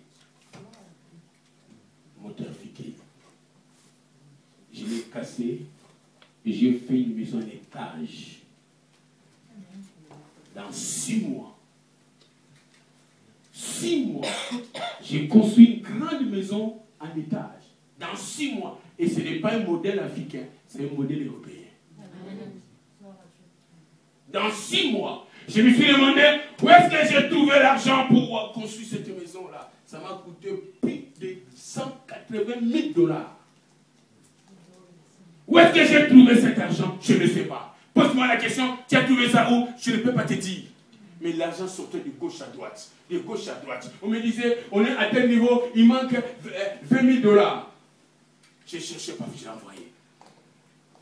montafiquée. Je l'ai cassée et j'ai fait une maison en étage. Dans 6 mois, 6 mois, j'ai construit une grande maison en étage. Dans 6 mois. Et ce n'est pas un modèle africain, c'est un modèle européen. Dans 6 mois, Je me suis demandé où est-ce que j'ai trouvé l'argent pour construire cette maison-là. Ça m'a coûté plus de 180 000 $. Où est-ce que j'ai trouvé cet argent? Je ne sais pas. Pose-moi la question, tu as trouvé ça où? Je ne peux pas te dire. Mais l'argent sortait de gauche à droite. De gauche à droite. On me disait, on est à tel niveau, il manque 20 000 $. Je ne cherchais pas, je l'ai envoyé.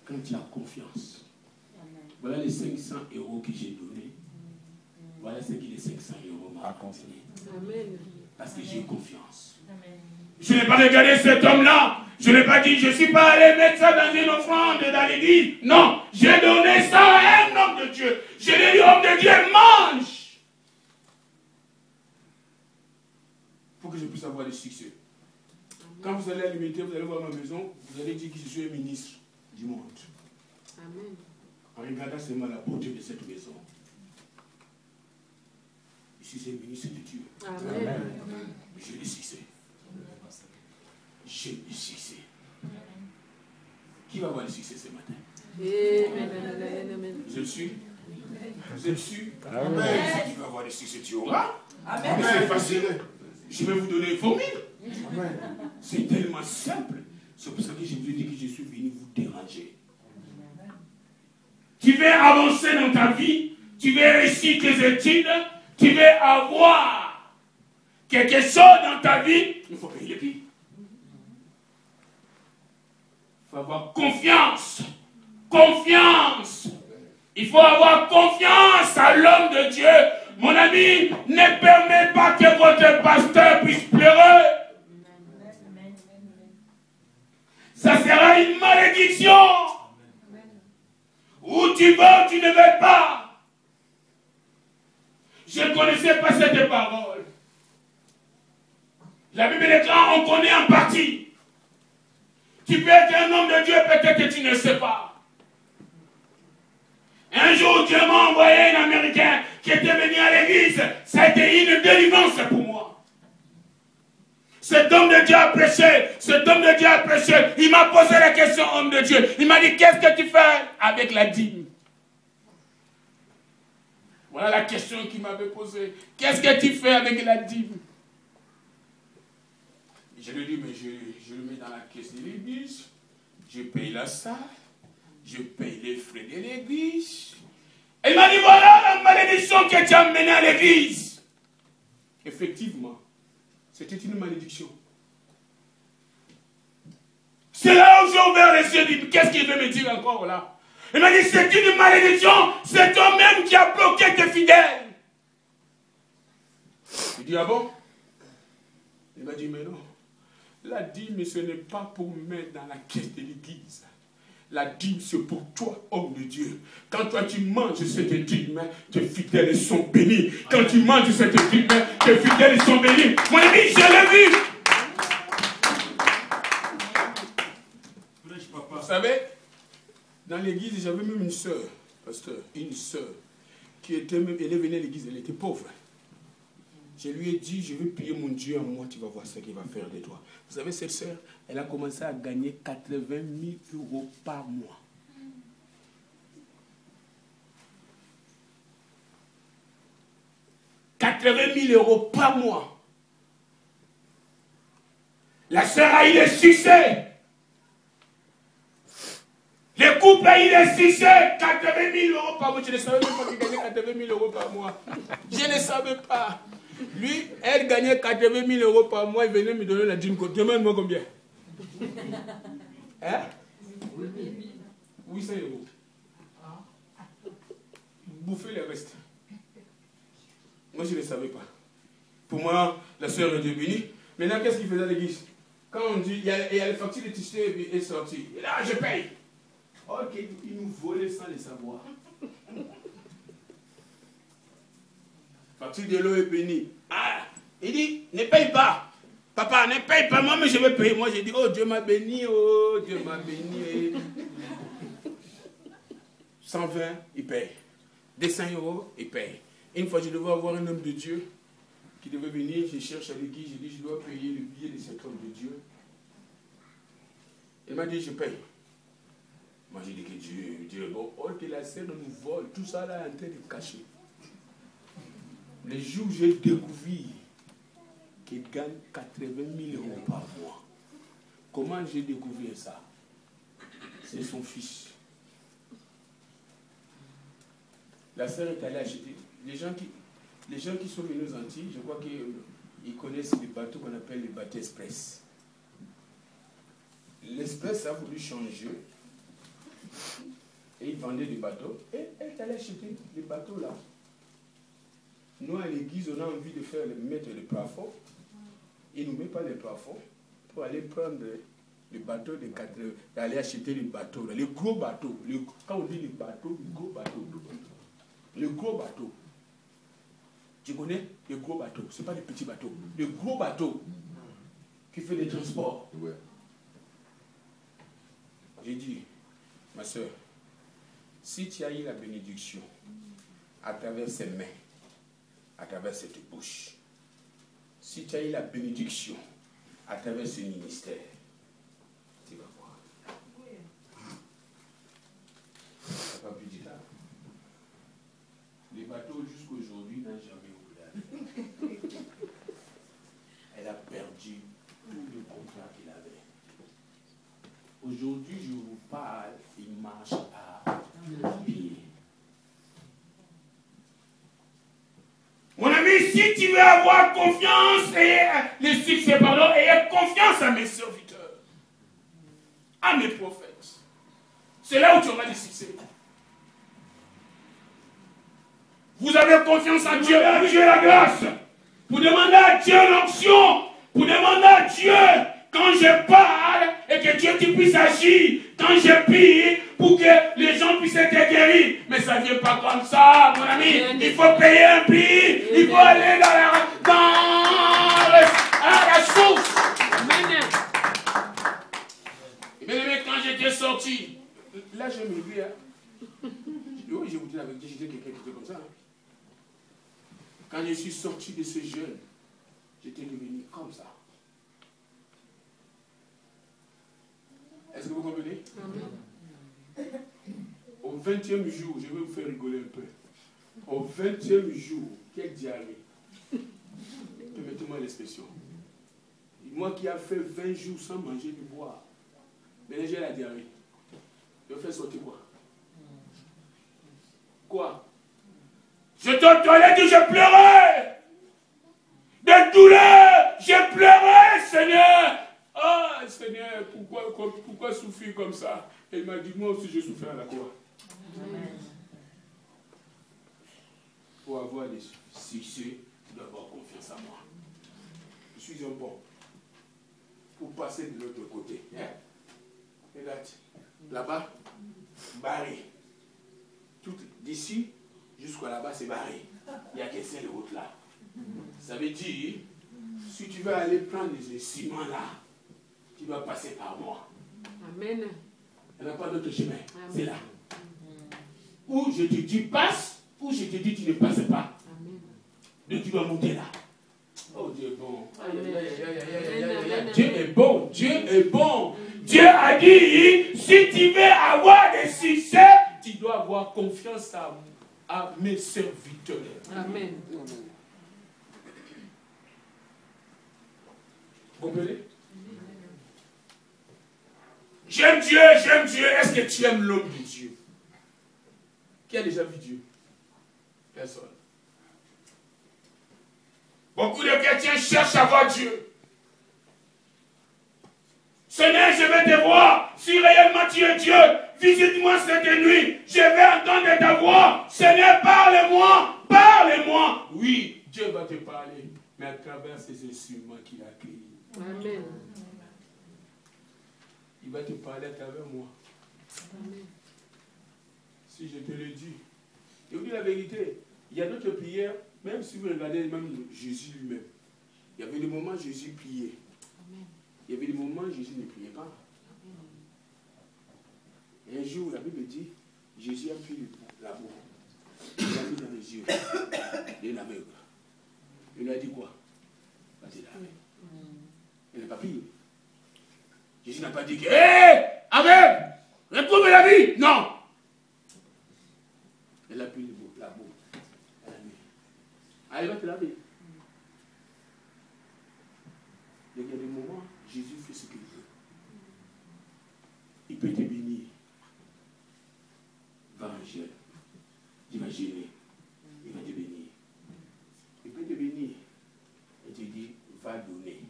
Quand tu as confiance, voilà les 500 € que j'ai donnés. Voilà ce que les 500 € m'ont donné. Parce que j'ai confiance. Je n'ai pas regardé cet homme-là. Je n'ai pas dit, je ne suis pas allé mettre ça dans une offrande dans l'église. Non, j'ai donné ça à un homme de Dieu. Je l'ai dit, homme de Dieu, mange. Pour que je puisse avoir du succès. Quand vous allez à l'humilité, vous allez voir ma maison, vous allez dire que je suis un ministre du monde. Amen. En regardant seulement la beauté de cette maison. Je suis un ministre de Dieu. Amen. J'ai le succès. J'ai le succès. Qui va avoir le succès ce matin? Amen. Je le suis. Vous êtes sûr? Amen. Si tu vas avoir le succès, tu auras. Amen. Mais c'est facile. Je vais vous donner une formule. C'est tellement simple. C'est pour ça que je vous ai dit que je suis venu vous déranger. Tu veux avancer dans ta vie, tu veux réussir tes études, tu veux avoir quelque chose dans ta vie, il faut payer les prix. Il faut avoir confiance. Confiance. Il faut avoir confiance à l'homme de Dieu. Mon ami, ne permets pas que votre pasteur puisse pleurer. Ça sera une malédiction. Où tu vas, tu ne veux pas. Je ne connaissais pas cette parole. La Bible est claire, on connaît en partie. Tu peux être un homme de Dieu, peut-être que tu ne sais pas. Un jour, Dieu m'a envoyé un Américain qui était venu à l'église. Ça a été une délivrance pour moi. Cet homme de Dieu a prêché. Cet homme de Dieu a prêché. Il m'a posé la question, homme de Dieu. Il m'a dit, qu'est-ce que tu fais avec la dîme? Voilà la question qu'il m'avait posée. Qu'est-ce que tu fais avec la dîme? Je lui ai dit, mais je le mets dans la caisse de l'église. Je paye la salle. Je paye les frais de l'église. Il m'a dit, voilà la malédiction que tu as menée à l'église. Effectivement, c'était une malédiction. C'est là où j'ai ouvert les yeux et dit, qu'est-ce qu'il veut me dire encore là? Il m'a dit, c'est une malédiction, c'est toi-même qui as bloqué tes fidèles. Il dit, ah bon? Il m'a dit, mais non. La dîme, ce n'est pas pour mettre dans la caisse de l'église. La dîme, c'est pour toi, homme de Dieu. Quand toi, tu manges cette dîme, tes fidèles sont bénis. Quand tu manges cette dîme, tes fidèles sont bénis. Mon ami, je l'ai vu. Vous savez, dans l'église, j'avais même une sœur, pasteur, une sœur, qui était même, elle est venue à l'église, elle était pauvre. Je lui ai dit, je vais prier mon Dieu à moi, tu vas voir ce qu'il va faire de toi. Vous savez, cette sœur, elle a commencé à gagner 80 000 € par mois. « 80 000 € par mois. La sœur a eu le succès. Le couple a eu le succès. 80 000 € par mois. Je ne savais même pas qu'il gagnait 80 000 € par mois. Je ne savais pas. Lui, elle gagnait 80 000 € par mois. Il venait me donner la dîme. Demande-moi combien. Hein? 800 €. Bouffer le reste. Moi, je ne savais pas. Pour moi, la sœur est bénie. Maintenant, qu'est-ce qu'il faisait à l'église? Quand on dit, il y a les factures de tissu et sorties. Et là, je paye. Ok, il nous volait sans le savoir. Facture de l'eau est bénie. Ah, il dit, ne paye pas. Papa, ne paye pas. Moi, mais je vais payer. Moi, j'ai dit, oh, Dieu m'a béni. Oh, Dieu m'a béni. 120, il paye. 200 €, il paye. Une fois, je devais avoir un homme de Dieu qui devait venir. Je cherche à l'église. Je dis, je dois payer le billet de cet homme de Dieu. Il m'a dit, je paye. Moi, j'ai dit que Dieu, bon, oh, que la scène nous vole. Tout ça là est en train de cacher. Le jour où j'ai découvert qu'il gagne 80 000 euros par mois. Comment j'ai découvert ça? C'est son fils. La sœur est allée acheter. Les gens qui sont venus aux Antilles, je crois qu'ils connaissent les bateaux qu'on appelle les bateaux express. L'Express a voulu changer. Et ils vendaient des bateaux. Et elle est allée acheter les bateaux là. Nous, à l'église, on a envie de mettre les plafonds. Ils ne nous mettent pas les plafonds pour aller prendre les bateaux de 80, d'aller acheter les bateaux, les gros bateaux. Quand on dit les bateaux, les gros bateaux. Les gros bateaux. Tu connais les gros bateaux? Ce n'est pas les petits bateaux. Les gros bateaux qui font les transports. Ouais. J'ai dit, ma soeur, si tu as eu la bénédiction à travers ces mains, à travers cette bouche, si tu as eu la bénédiction à travers ce ministère, tu vas voir. Tu n'as pas pu dire ça. Les bateaux jusqu'aujourd'hui n'ont jamais roulé. Elle a perdu tout le contrat qu'il avait. Aujourd'hui, je vous parle, il marche à pied. Mon ami, si tu veux avoir confiance et le succès, pardon, et confiance à mes serviteurs, à mes prophètes, c'est là où tu auras du succès. Vous avez confiance en Dieu, à Dieu la grâce. Vous demandez à Dieu l'onction. Vous demandez à Dieu, quand je parle, et que Dieu tu puisses agir, quand je prie, pour que les gens puissent être guéris. Mais ça ne vient pas comme ça, mon ami. Il faut payer un prix. Il faut aller dans la source. Mais quand j'étais sorti, là je me dis, oui, je vous dis la vérité, j'étais quelqu'un qui était comme ça. Hein. Quand je suis sorti de ce jeûne, j'étais devenu comme ça. Est-ce que vous comprenez? Au 20e jour, je vais vous faire rigoler un peu. Au 20e jour, quelle diarrhée. Permettez-moi l'expression. Moi qui ai fait 20 jours sans manger ni boire, maintenant j'ai la diarrhée. Je vais faire sortir quoi? Quoi? Je t'entendais que je pleurais. De douleur, je pleurais, Seigneur. Ah, Seigneur, pourquoi souffrir comme ça? Et il m'a dit, moi aussi je souffrais à la croix. Pour avoir des succès, tu dois avoir confiance en moi. Je suis un bon. Pour passer de l'autre côté. Hein? Regarde, là-bas, barré. Tout d'ici jusqu'à là-bas, c'est barré. Il n'y a qu'une seule route là. Ça veut dire, si tu veux aller prendre les ciments là, tu dois passer par moi. Amen. Il n'y a pas d'autre chemin. C'est là. Ou je te dis passe, ou je te dis tu ne passes pas. Amen. Donc tu dois monter là. Oh, Dieu est bon. Dieu est bon. Dieu est bon. Dieu a dit, si tu veux avoir des succès, tu dois avoir confiance à mes serviteurs. Amen. Vous comprenez? J'aime Dieu, j'aime Dieu. Est-ce que tu aimes l'homme de Dieu? Qui a déjà vu Dieu? Personne. Beaucoup de chrétiens cherchent à voir Dieu. Seigneur, je vais te voir. Si réellement tu es Dieu, visite-moi cette nuit. Je vais entendre ta voix. Seigneur, parle-moi. Parle-moi. Oui, Dieu va te parler. Mais à travers ces instruments qu'il a créés. Amen. Il va te parler à travers moi. Amen. Si je te le dis. Et vous dis la vérité. Il y a d'autres prières, même si vous regardez même Jésus lui-même. Il y avait des moments où Jésus priait. Amen. Il y avait des moments où Jésus ne priait pas. Et un jour, la Bible dit, Jésus a pris la boue. Il l'a mis dans les yeux de l'aveugle. Il lui a dit quoi? Vas-y là. Il n'a pas prié. Jésus n'a pas dit que, hé, aveugle, retrouve la vie. Non. Elle a pris la boue. Elle a mis. Elle va te Jésus fait ce qu'il veut. Il peut te bénir. Va en gêne. Il va gêner. Il va te bénir. Il peut te bénir. Et te dit, va donner.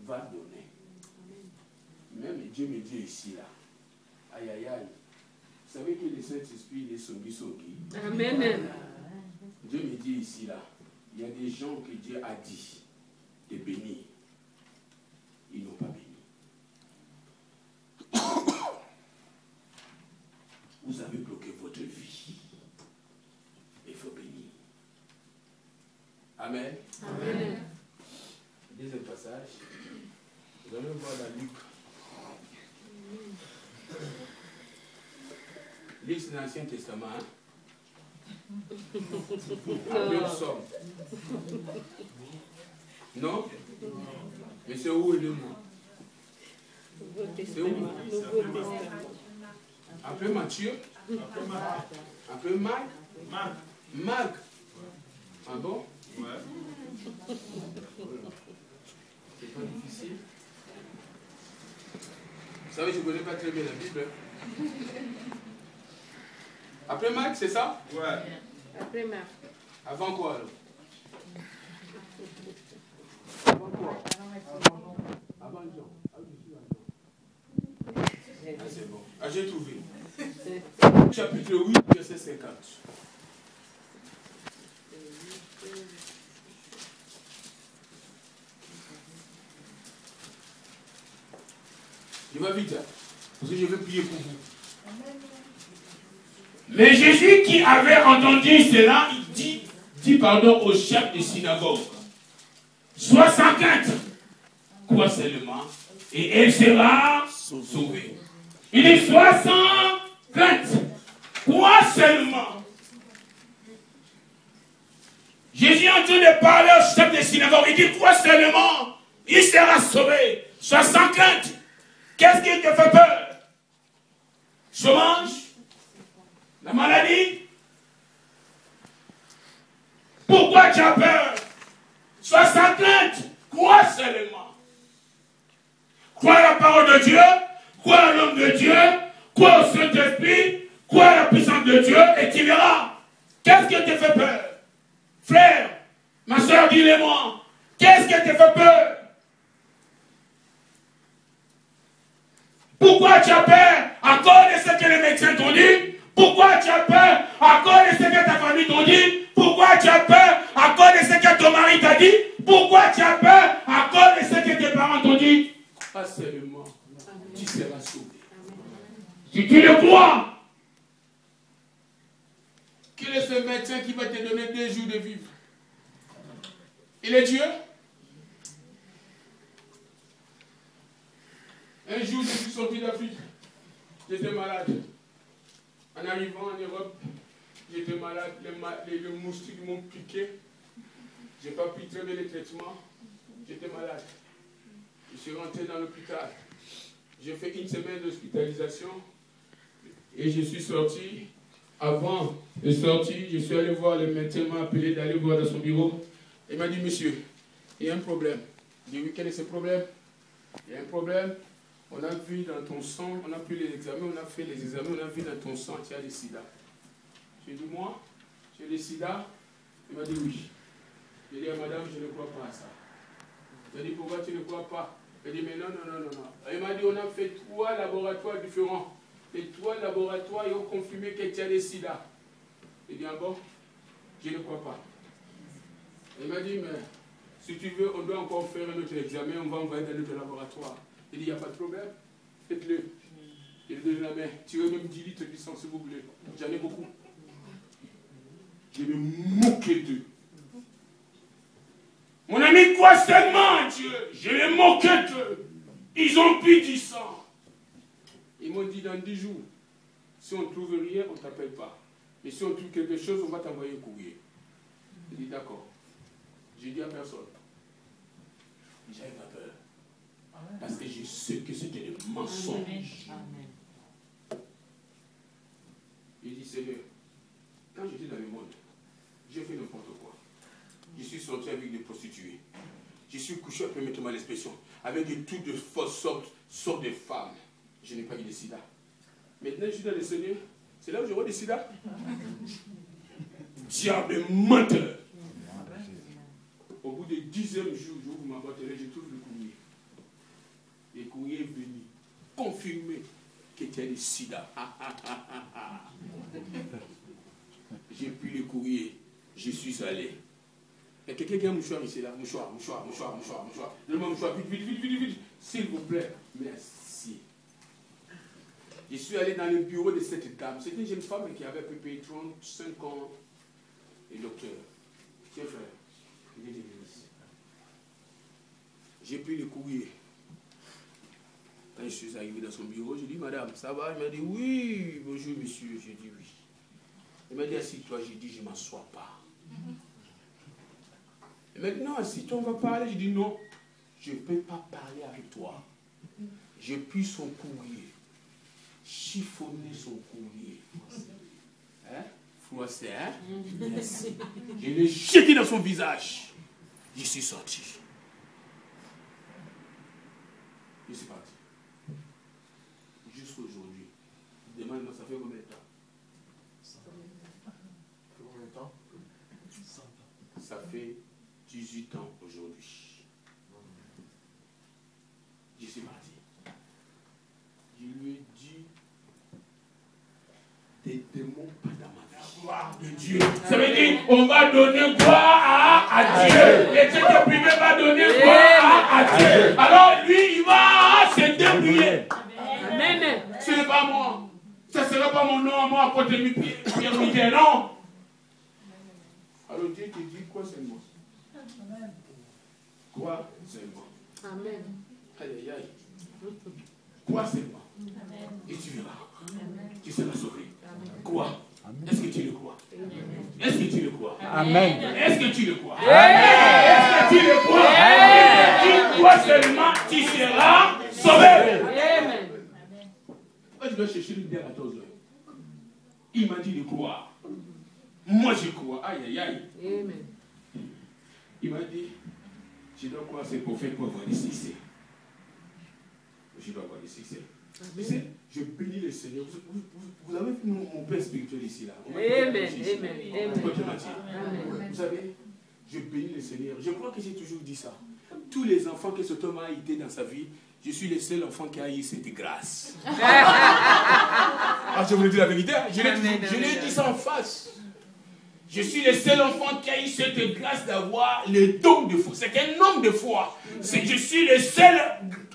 Va donner. Même Dieu me dit ici, là. Aïe, aïe, aïe. Vous savez que le Saint-Esprit, il est songi. Amen. Dieu me dit ici, là. Il y a des gens que Dieu a dit de bénir. Ils n'ont pas béni. Vous avez bloqué votre vie. Il faut bénir. Amen. Amen. Deuxième passage. Nous allons voir dans Luc. Luc, c'est l'Ancien Testament. Hein? Après Somme. Non? Mais c'est où le mot? C'est où? Après Matthieu? Après Marc? Marc. Ah bon? Ouais. C'est pas difficile. Vous savez, je ne connais pas très bien la Bible. Après Marc, c'est ça? Ouais. Après Marc. Avant quoi alors? Avant quoi? Avant Jean. Ah, c'est bon. Ah, j'ai trouvé. Chapitre 8, verset 50. Je vais vite, hein, parce que je vais prier pour vous. Mais Jésus qui avait entendu cela, il dit pardon au chef de synagogue. Sois sans crainte, crois seulement, et elle sera sauvée. Il dit, sois sans crainte, crois seulement. Jésus est en train de parler au chef de synagogue, il dit, crois seulement, il sera sauvé. Sois sans crainte. Qu'est-ce qui te fait peur? Chômage? La maladie? Pourquoi tu as peur? Sois sans crainte, crois seulement. Crois à la parole de Dieu, crois à l'homme de Dieu, crois au Saint-Esprit, crois à la puissance de Dieu et tu verras. Qu'est-ce qui te fait peur? Frère, ma soeur, dis-le-moi. Qu'est-ce qui te fait peur? Pourquoi tu as peur à cause de ce que les médecins t'ont dit? Pourquoi tu as peur à cause de ce que ta famille t'ont dit? Pourquoi tu as peur à cause de ce que ton mari t'a dit? Pourquoi tu as peur à cause de ce que tes parents t'ont dit? Pas seulement, tu seras sauvé. Si tu le crois, quel est ce médecin qui va te donner 2 jours de vivre? Il est Dieu? Un jour, je suis sorti d'Afrique. J'étais malade. En arrivant en Europe, j'étais malade. Les moustiques m'ont piqué. Je n'ai pas pu très bien les traitements. J'étais malade. Je suis rentré dans l'hôpital. J'ai fait 1 semaine d'hospitalisation. Et je suis sorti. Avant de sortir, je suis allé voir le médecin, m'a appelé d'aller voir dans son bureau. Il m'a dit, monsieur, il y a un problème. J'ai dit, oui, quel est ce problème? Il y a un problème. On a vu dans ton sang, on a pris les examens, on a fait les examens, on a vu dans ton sang, tu as le sida. J'ai dit, moi, j'ai le sida. Il m'a dit, oui. J'ai dit, madame, je ne crois pas à ça. Il m'a dit, pourquoi tu ne crois pas? Il m'a dit, mais non. Il m'a dit, on a fait 3 laboratoires différents. Les 3 laboratoires, ils ont confirmé que tu as le sida. J'ai dit, ah bon? Je ne crois pas. Il m'a dit, mais si tu veux, on doit encore faire un autre examen, on va envoyer dans notre laboratoire. Il dit, il n'y a pas de problème, faites-le. Il lui donne la main, tirez même 10 litres de sang s'il vous plaît. J'en ai beaucoup. Je me moquais d'eux. mon ami, crois seulement Dieu. Je les moquais d'eux. Ils ont bu du sang. Ils m'ont dit, dans 10 jours, si on ne trouve rien, on ne t'appelle pas. Mais si on trouve quelque chose, on va t'envoyer un courrier. Il dit, d'accord. J'ai dit à personne. J'avais pas peur. Parce que je sais que c'était des mensonges. Il dit, Seigneur, quand j'étais dans le monde, j'ai fait n'importe quoi. Je suis sorti avec des prostituées. Je suis suis couché, permettez-moi l'expression, avec de toutes de fausses sortes de femmes. Je n'ai pas eu de sida. Maintenant, je suis dans le Seigneur. C'est là où je vois des sida. Diable menteur. Au bout du 10e jour, j'ouvre ma boîte, je trouve le courrier. Le courrier est venu confirmer que tu as le sida. J'ai pris le courrier, je suis allé. Et quelqu'un qui a un mouchoir ici, là. Mouchoir. Donne-moi un mouchoir, vite. S'il vous plaît. Merci. Je suis allé dans le bureau de cette dame. C'est une jeune femme qui avait à peu près 35 ans. Et docteur, tiens frère, j'ai pris le courrier. Quand je suis arrivé dans son bureau, j'ai dit, madame, ça va? Elle m'a dit, oui, bonjour monsieur. J'ai dit oui. Elle m'a dit, assis-toi. J'ai dit, je ne m'assois pas. Et maintenant, assis-toi, on va parler. J'ai dit, non, je ne peux pas parler avec toi. J'ai pris son courrier, chiffonné son courrier. Hein? Froissé, hein? Yes. Je l'ai jeté dans son visage. Je suis sorti. Je suis parti. Jusqu'aujourd'hui. Demande-moi, ça fait combien de temps? Ça fait 18 ans aujourd'hui. Je suis parti. Je lui ai dit, des démons pas dans ma vie. Gloire de Dieu. Ça veut dire, on va donner gloire à Dieu. Et ce privé va donner gloire à Dieu. Alors lui, il va se débrouiller. Amen. Ce n'est pas moi. Ça ne sera pas mon nom à moi à côté de Pierre Miguel, non. Alors Dieu te dit quoi seulement? Quoi seulement? Amen. Aïe, aïe, aïe. Quoi seulement? Et tu verras. Tu seras sauvé. Quoi? Est-ce que tu le crois? Est-ce que tu le crois? Amen. Est-ce que tu le crois? Est-ce que tu le crois? Tu crois seulement, tu seras sauvé. Amen. Moi, je dois chercher une bière à 14 heures. Il m'a dit de croire. Moi, je crois. Aïe, aïe, aïe. Amen. Il m'a dit, je dois croire ces prophètes pour avoir des succès. Je dois avoir des succès. Tu sais, je bénis le Seigneur. Vous avez vu mon père spirituel ici, là. Amen. Vous savez, je bénis le Seigneur. Je crois que j'ai toujours dit ça. Tous les enfants que cet homme a été dans sa vie, je suis le seul enfant qui a eu cette grâce. Ah, je vous le dis la vérité. Je l'ai dit ça en face. Je suis le seul enfant qui a eu cette grâce d'avoir le don de foi. C'est qu'un homme de foi. Je suis le seul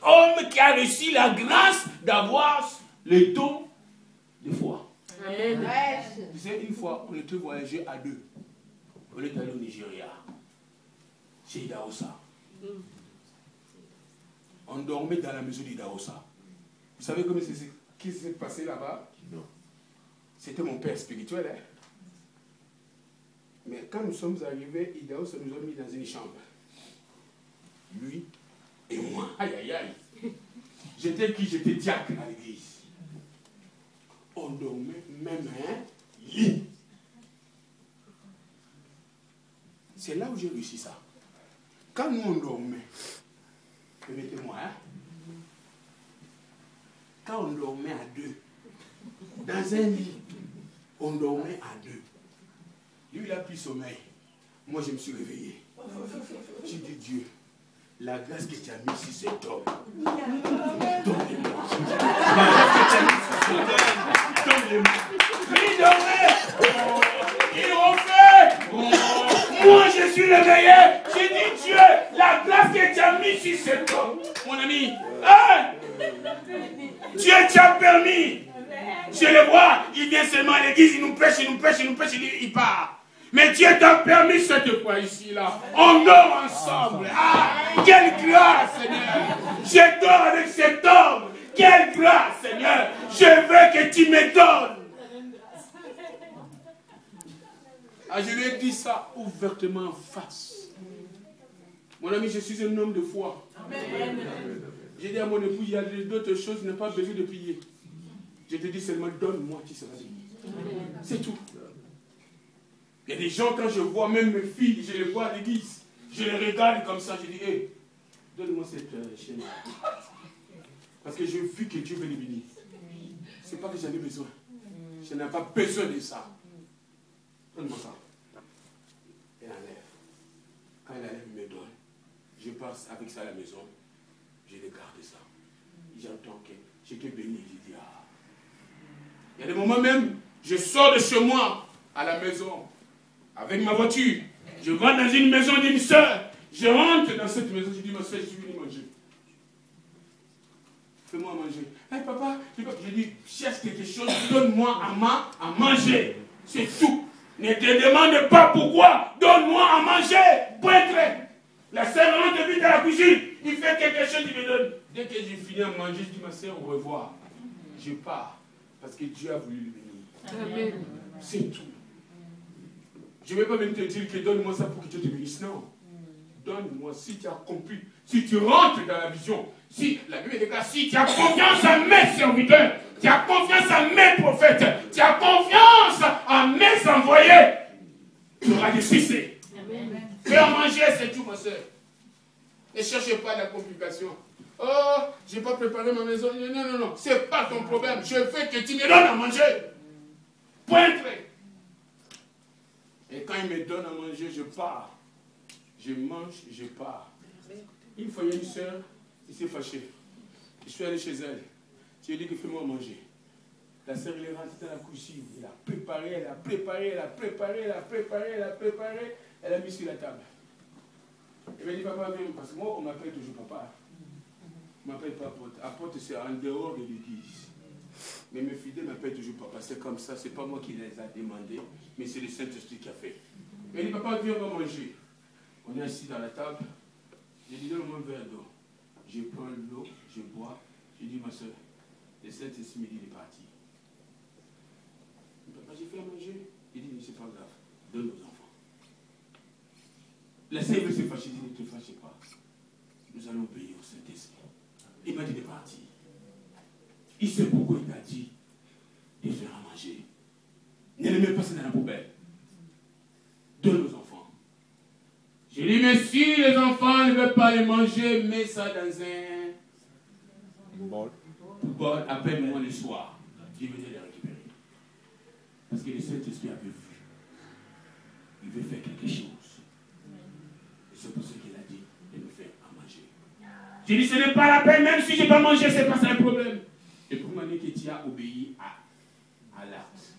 homme qui a reçu la grâce d'avoir le don de foi. Amen. Tu sais, une fois, on était voyagé à deux. On est allé au Nigeria, chez Idaosa. On dormait dans la maison d'Idaosa. Vous savez comment ce qui s'est passé là-bas? Non. C'était mon père spirituel. Hein? Mais quand nous sommes arrivés, Idaosa nous a mis dans une chambre. Lui et moi. Aïe, aïe, aïe. J'étais qui? J'étais diacre à l'église. On dormait même un lit. C'est là où j'ai réussi ça. Quand nous on dormait, permettez-moi, hein? Quand on dormait à deux, dans un lit, on dormait à deux. Lui, il a pris sommeil. Moi, je me suis réveillé. J'ai dit, Dieu, la grâce que tu as mise sur cet homme, donne-le-moi. La grâce que tu as mise sur cet homme, donne-le-moi. Il dormait. Il refait. Moi, je suis réveillé. J'ai dit, Dieu, la grâce que tu as mise sur cet homme. Mon ami, hein? Dieu t'a permis. Je le vois, il vient seulement à l'église, il nous pêche, il part. Mais Dieu t'a permis cette fois ici, là. On dort ensemble. Ah, quelle grâce, Seigneur. Je dors avec cet homme. Quelle grâce, Seigneur. Je veux que tu me donnes. Ah, je lui ai dit ça ouvertement en face. Mon ami, je suis un homme de foi. J'ai dit à mon époux, il y a d'autres choses, il n'a pas besoin de prier. Je te dis seulement, donne-moi, tu seras béni. C'est tout. Il y a des gens, quand je vois même mes filles, je les vois à l'église, je les regarde comme ça, je dis, hé, Donne-moi cette chaîne. Parce que j'ai vu que Dieu veut les bénir. Ce n'est pas que j'en ai besoin. Je n'ai pas besoin de ça. Donne-moi ça. Elle enlève. Quand elle enlève, elle me donne. Je passe avec ça à la maison. Je les garde ça. J'entends que j'étais béni. Je dis, ah. Il y a des moments même, je sors de chez moi à la maison avec ma voiture. Je vais dans une maison d'une soeur. Je rentre dans cette maison. Je dis, ma soeur, je suis venu manger. Fais-moi manger. Hey, papa, je dis, cherche quelque chose, donne-moi à manger. C'est tout. Ne te demande pas pourquoi. Donne-moi à manger. Pointre. La sœur rentre vite à la cuisine. Il fait quelque chose, il me donne. Dès que j'ai fini à manger, je dis, ma sœur, au revoir. Je pars. Parce que Dieu a voulu le bénir. C'est tout. Je ne vais pas venir te dire que donne-moi ça pour que Dieu te bénisse. Non. Donne-moi si tu as compris. Si tu rentres dans la vision. Si, la Bible dit, si tu as confiance à mes serviteurs, tu as confiance à mes prophètes, tu as confiance à mes envoyés, tu auras des succès. Faire manger, c'est tout, ma soeur. Ne cherchez pas la complication. Oh, je n'ai pas préparé ma maison. Non, non. Ce n'est pas ton problème. Je veux que tu me donnes à manger. Pointre. Et quand il me donne à manger, je pars. Je mange, je pars. Une fois, il y a une soeur, il s'est fâché. Je suis allé chez elle. Je lui ai dit que fais-moi manger. La sœur, elle est rentrée dans la cuisine. Elle a préparé, elle a préparé, elle a préparé, elle a préparé, elle a préparé. Elle a mis sur la table. Elle m'a dit, papa, viens, parce que moi, on m'appelle toujours papa. On m'appelle pas apôtre. Apôtre, c'est en dehors de l'église. Mais mes fidèles m'appellent toujours papa. C'est comme ça, c'est pas moi qui les a demandés, mais c'est le Saint-Esprit qui a fait. Elle dit, papa, viens, on va manger. On est assis dans la table. J'ai dit, donne-moi un verre d'eau. Je prends l'eau, je bois. Je dis, ma soeur, le Saint-Esprit me dit, il est parti. Papa, j'ai fait à manger. Il dit, c'est pas grave, donne aux enfants. La sœur veut se fâcher, il dit, ne te fâchez pas. Nous allons obéir au Saint-Esprit. Il m'a dit de partir. Il sait pourquoi il t'a dit de faire à manger. Ne les mets pas ça dans la poubelle. Donne aux enfants. Je lui dis, mais si les enfants ne veulent pas les manger, mets ça dans un bol. Appelle-moi le soir. Je vais les récupérer. Parce que le Saint-Esprit avait vu. Il veut faire quelque chose. Et c'est pour ça qu'il a dit de me faire à manger. J'ai dit, ce n'est pas la peine, même si je n'ai pas mangé, ce n'est pas ça le problème. Et pour m'amener que tu as obéi à l'acte.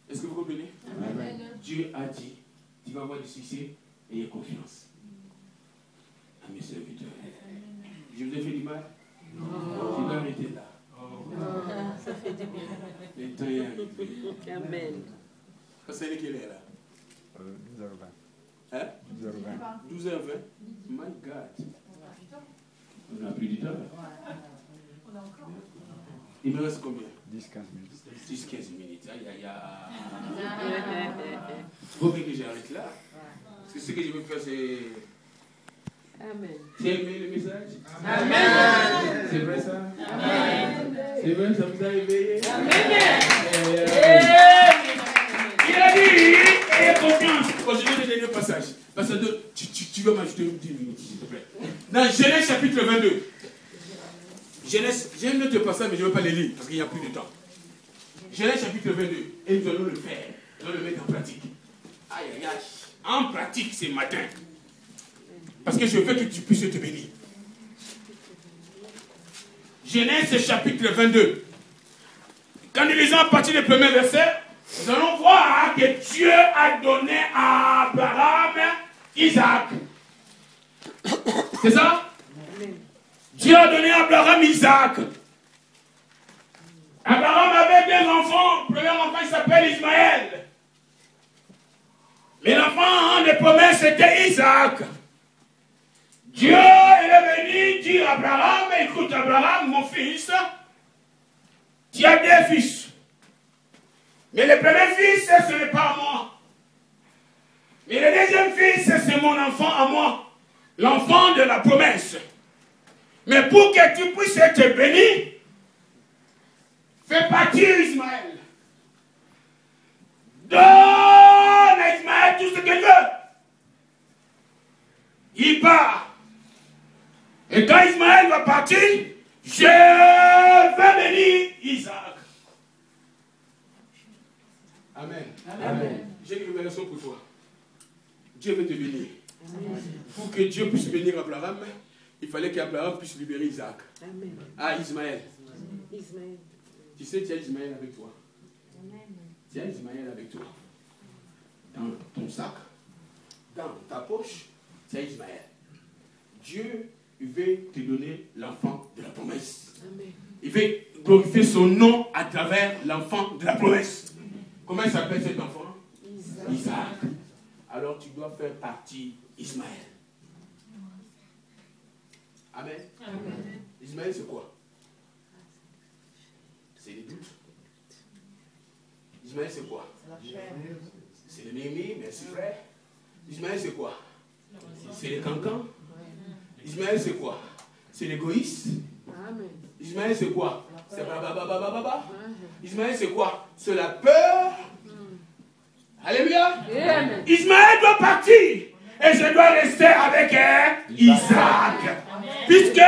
Est-ce que vous comprenez? Amen. Dieu a dit, tu vas avoir du succès, ayez confiance. À mes serviteurs. Je vous ai fait du mal? Non. Je dois arrêter là. Oh. Ça fait du bien. Le temps est arrivé. Amen. C'est quelle est là? 12h20. Hein? 12h20. 12h20? My God. On a plus du temps. On a encore. Il me reste combien? 10-15 minutes. 10-15 minutes. Aïe, aïe, aïe. Vous voulez que j'arrête là? Parce que ce que je veux faire, c'est... Amen. Tu as aimé le message? Amen. C'est vrai ça? Amen. C'est vrai, ça vous a réveillé? Amen. Il a dit, ayez confiance. Quand je vais te donner le passage. Parce que tu vas m'ajouter 10 minutes, s'il te plaît. Dans Genèse chapitre 22. Genèse, j'ai un autre passage, mais je ne vais pas le lire, parce qu'il n'y a plus de temps. Genèse chapitre 22. Et nous allons le faire. Nous allons le mettre en pratique. Aïe, aïe, aïe. En pratique ce matin. Parce que je veux que tu puisses te bénir. Genèse chapitre 22. Quand nous lisons à partir du premier verset, nous allons voir que Dieu a donné à Abraham Isaac. C'est ça? Dieu a donné à Abraham Isaac. Abraham avait 2 enfants. Le premier enfant, il s'appelle Ismaël. Mais l'enfant de promesse, c'était Isaac. Dieu est venu dire à Abraham, écoute Abraham, mon fils, tu as 2 fils. Mais le premier fils, ce n'est pas à moi. Mais le deuxième fils, c'est mon enfant à moi. L'enfant de la promesse. Mais pour que tu puisses être béni, fais partir Ismaël. Donne à Ismaël tout ce qu'il veut. Il part. Et quand Ismaël va partir, je vais bénir Isaac. Amen. Amen. J'ai une révélation pour toi. Dieu veut te bénir. Pour que Dieu puisse bénir Abraham, il fallait qu'Abraham puisse libérer Isaac. Amen. Ah, Ismaël. Ismaël. Tu sais, tu as Ismaël avec toi. Tu as Ismaël avec toi. Dans ton sac, dans ta poche, tu as Ismaël. Dieu, il veut te donner l'enfant de la promesse. Amen. Il veut glorifier son nom à travers l'enfant de la promesse. Comment il s'appelle cet enfant? Isaac. Alors tu dois faire partie Ismaël. Amen. Amen. Ismaël, c'est quoi? C'est les doutes. Ismaël, c'est quoi? C'est l'ennemi, merci frère. Ismaël, c'est quoi? C'est les cancans. Ismaël, c'est quoi? C'est l'égoïsme. Ismaël, c'est quoi? C'est babababababa. Ismaël, c'est quoi? C'est la peur. Alléluia. Ismaël doit partir. Et je dois rester avec Isaac. Puisque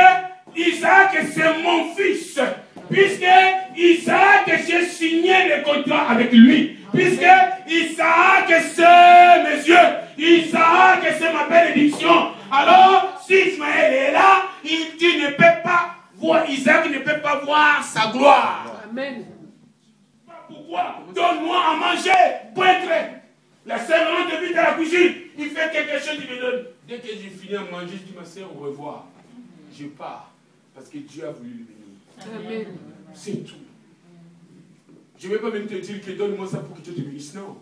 Isaac, c'est mon fils. Puisque Isaac, j'ai signé le contrat avec lui. Puisque Isaac, c'est mes yeux. Isaac, c'est ma bénédiction. Alors, si Ismaël est là, il ne peut pas voir, Isaac ne peut pas voir sa gloire. Amen. Pourquoi? Donne-moi à manger, pointre. La servante de vie dans la cuisine, il fait quelque chose, il me donne. Dès que j'ai fini à manger, je dis ma soeur, au revoir. Je pars, parce que Dieu a voulu le bénir. Amen. C'est tout. Je ne vais pas venir te dire que donne-moi ça pour que Dieu te bénisse. Non.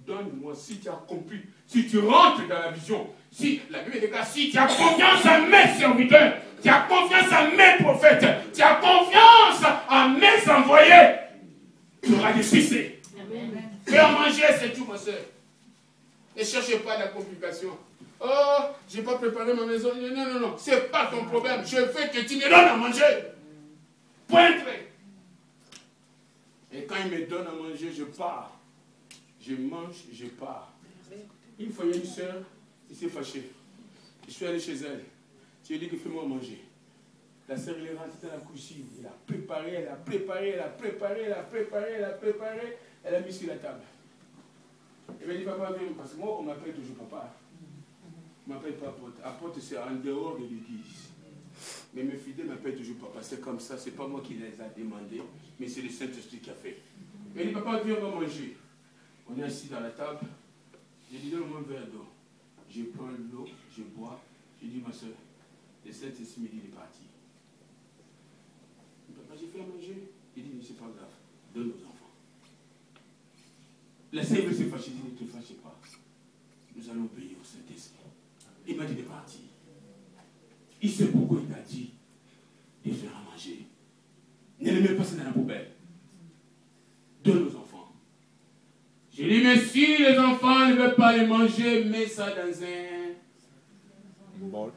Donne-moi, si tu as compris, si tu rentres dans la vision, si, la Bible déclare, si tu as confiance à mes serviteurs, tu as confiance à mes prophètes, tu as confiance à mes envoyés, tu auras des succès. Faire manger, c'est tout, ma soeur. Ne cherchez pas la complication. Oh, je n'ai pas préparé ma maison. Non, non, non. Ce n'est pas ton problème. Je veux que tu me donnes à manger. Pointre. Et quand il me donne à manger, je pars. Je mange, je pars. Une fois, il y a une soeur qui s'est fâchée. Je suis allé chez elle. Je lui ai dit que fais-moi manger. La sœur, elle est rentrée dans la cuisine. Elle a préparé, elle a préparé, elle a préparé, elle a préparé, elle a préparé. Elle a mis sur la table. Elle m'a dit, papa, viens, parce que moi, on m'appelle toujours papa. On ne m'appelle pas apôtre. Apôtre, c'est en dehors de l'église. Mais mes fidèles m'appellent toujours papa. C'est comme ça, c'est pas moi qui les a demandés, mais c'est le Saint-Esprit qui a fait. Elle dit, papa, viens, on va manger. On est assis dans la table. J'ai dit, donne-moi un verre d'eau. Je prends l'eau, je bois. Je dis, ma soeur, le Saint-Esprit me dit, il est parti. Papa, j'ai fait à manger. Il dit, c'est pas grave, donne aux enfants. La Seigneur veut se fâcher, il dit, ne te fâchez pas. Nous allons payer au Saint-Esprit. Il m'a dit de partir. Il sait pourquoi il t'a dit de faire à manger. Ne les mets pas ça dans la poubelle. Donne aux enfants. J'ai dit, mais si les enfants ne veulent pas les manger, mets ça dans un bol.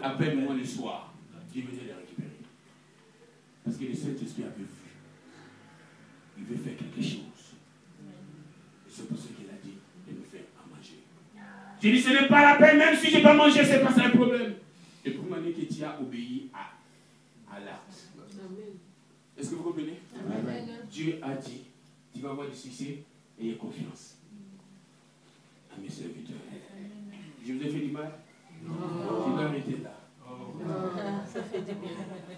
Appelle-moi le soir. Je vais les récupérer. Parce que le Saint-Esprit avait vu. Il veut faire quelque chose. C'est pour ça qu'il a dit de me faire à manger. J'ai dit, ce n'est pas la peine, même si je n'ai pas mangé, ce n'est pas ça un problème. Et pour m'amener que tu as obéi à l'acte. Est-ce que vous comprenez? Amen. Dieu a dit, tu vas avoir du succès, ayez confiance à mes serviteurs. Je vous ai fait du mal? Je dois arrêter là. Ça fait du bien.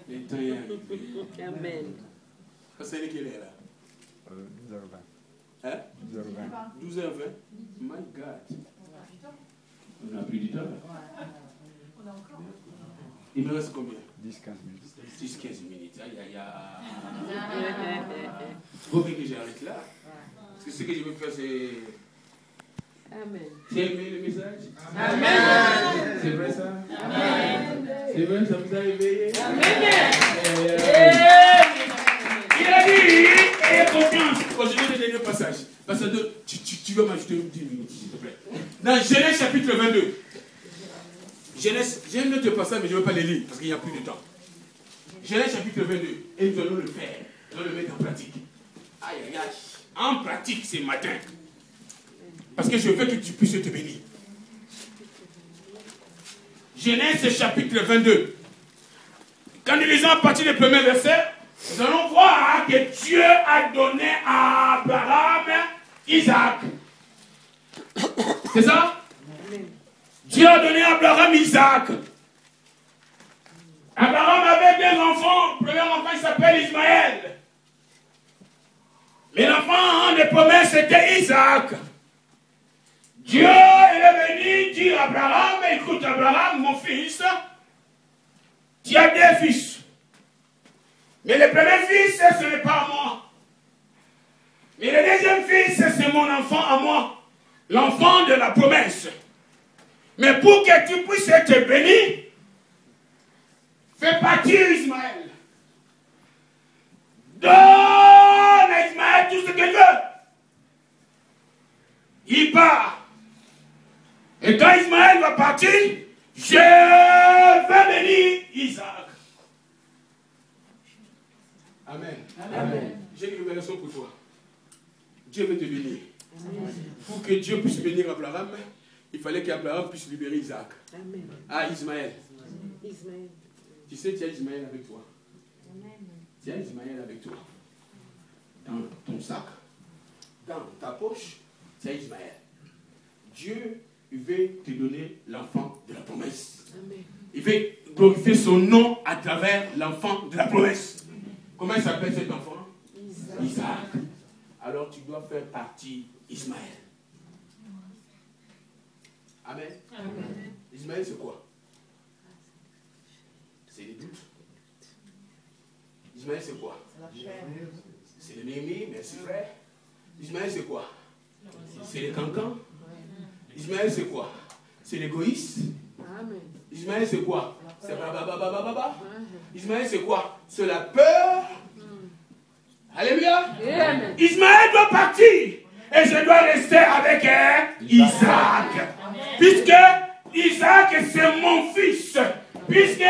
Le temps est arrivé. Amen. C'est quelle est là? 12h20. Hein? 12h20. 12h20? My God. On n'a plus du temps. Il me reste combien? 10-15 minutes. 10-15 minutes. Aïe, aïe, aïe. Faut que j'arrête là. Parce que ce que je veux faire, c'est... Amen. Tu as aimé le message? Amen. C'est vrai ça? Amen. C'est vrai, ça vous a éveillé? Amen. Il a dit, ayez confiance. Aujourd'hui, le dernier passage. Parce que tu vas m'ajouter 10 minutes, s'il te plaît. Dans Genèse chapitre 22. Genèse, j'ai un autre passage, mais je ne vais pas les lire, parce qu'il n'y a plus de temps. Genèse chapitre 22. Et nous allons le faire. Nous allons le mettre en pratique. Aïe, aïe, aïe. En pratique ce matin. Parce que je veux que tu puisses te bénir. Genèse chapitre 22. Quand nous lisons à partir du premier verset, nous allons voir que Dieu a donné à Abraham Isaac. C'est ça? Dieu a donné à Abraham Isaac. Abraham avait deux enfants. Le premier enfant, il s'appelle Ismaël. Mais l'enfant des promesses, c'était Isaac. Dieu est venu dire à Abraham, écoute Abraham, mon fils, tu as deux fils. Mais le premier fils, ce n'est pas à moi. Mais le deuxième fils, c'est mon enfant à moi. L'enfant de la promesse. Mais pour que tu puisses être béni, fais partir Ismaël. Donne à Ismaël tout ce qu'il veut. Il part. Et quand Ismaël va partir, je vais bénir Isaac. Amen. Amen. J'ai une révélation pour toi. Dieu veut te bénir. Amen. Pour que Dieu puisse bénir Abraham, il fallait qu'Abraham puisse libérer Isaac. Amen. Ah, Ismaël. Ismaël. Tu sais, tu as Ismaël avec toi. Amen. Tu as Ismaël avec toi. Dans ton sac, dans ta poche, tu as Ismaël. Dieu veut te donner l'enfant de la promesse. Amen. Il veut glorifier son nom à travers l'enfant de la promesse. Comment il s'appelle cet enfant? Isaac. Alors tu dois faire partie Ismaël. Amen. Amen. Ismaël, c'est quoi? C'est les doutes. Ismaël, c'est quoi? C'est l'ennemi, merci frère. Ismaël, c'est quoi? C'est les cancans. Ismaël, c'est quoi? C'est l'égoïste. Ismaël, c'est quoi? C'est babababababa. Ismaël, c'est quoi? C'est la peur. Alléluia. Ismaël doit partir. Et je dois rester avec Isaac. Puisque Isaac, c'est mon fils. Puisque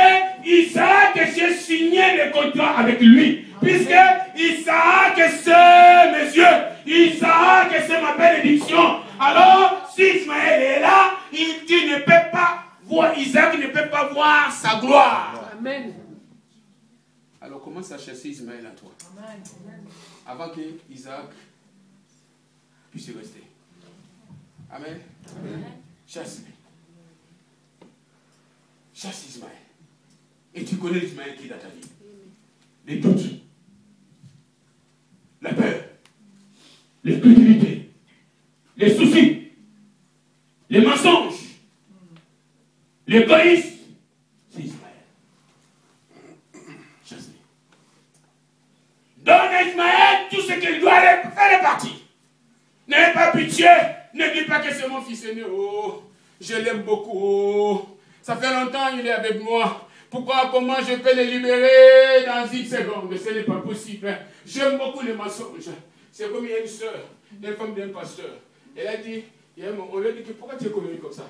Isaac, j'ai signé le contrat avec lui. Puisque Isaac, c'est mes yeux. Isaac, c'est ma bénédiction. Alors, si Ismaël est là, il dit ne peut pas voir, Isaac ne peut pas voir sa gloire. Amen. Alors commence à chasser Ismaël à toi. Amen. Avant que Isaac puisse rester. Amen. Amen. Chasse-le. Chasse Ismaël. Et tu connais Ismaël qui est dans ta vie. Les doutes, la peur, les culpabilités, les soucis, les mensonges, l'égoïsme, c'est Ismaël. Chasse-le. Donne à Ismaël tout ce qu'il doit faire partie. N'ayez pas pitié. Ne dis pas que c'est mon fils aîné. Oh, je l'aime beaucoup. Oh, ça fait longtemps qu'il est avec moi. Pourquoi, comment je peux le libérer dans une seconde? Ce n'est pas possible. J'aime beaucoup les mensonges. C'est comme il y a une soeur, une femme d'un pasteur. Elle a dit, on lui a dit, pourquoi tu es colérique comme ça?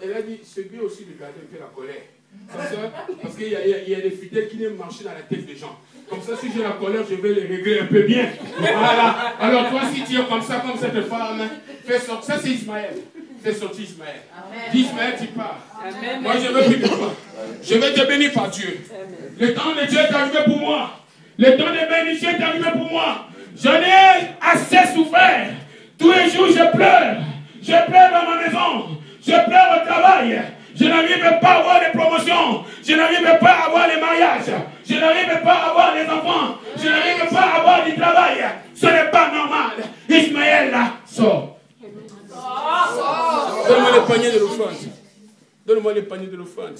Elle a dit, c'est bien aussi de garder un peu la colère. Comme ça, parce qu'il y a des fidèles qui viennent marcher dans la tête des gens. Comme ça, si j'ai la colère, je vais les régler un peu bien. Voilà. Alors toi, si tu es comme ça, comme cette femme, fais sortir. Ça, c'est Ismaël. Fais sortir Ismaël. Dis Ismaël, tu pars. Amen. Moi, je veux plus de toi. Je vais te bénir par Dieu. Amen. Le temps de Dieu est arrivé pour moi. Le temps de bénédiction est arrivé pour moi. J'en ai assez souffert. Tous les jours, je pleure. Je pleure dans ma maison. Je pleure au travail. Je n'arrive pas à avoir des promotions. Je n'arrive pas à avoir les mariages. Je n'arrive pas à avoir les enfants. Je n'arrive pas à avoir du travail. Ce n'est pas normal. Ismaël, là, sort. Donne-moi le panier de l'offrande. Donne-moi le panier de l'offrande.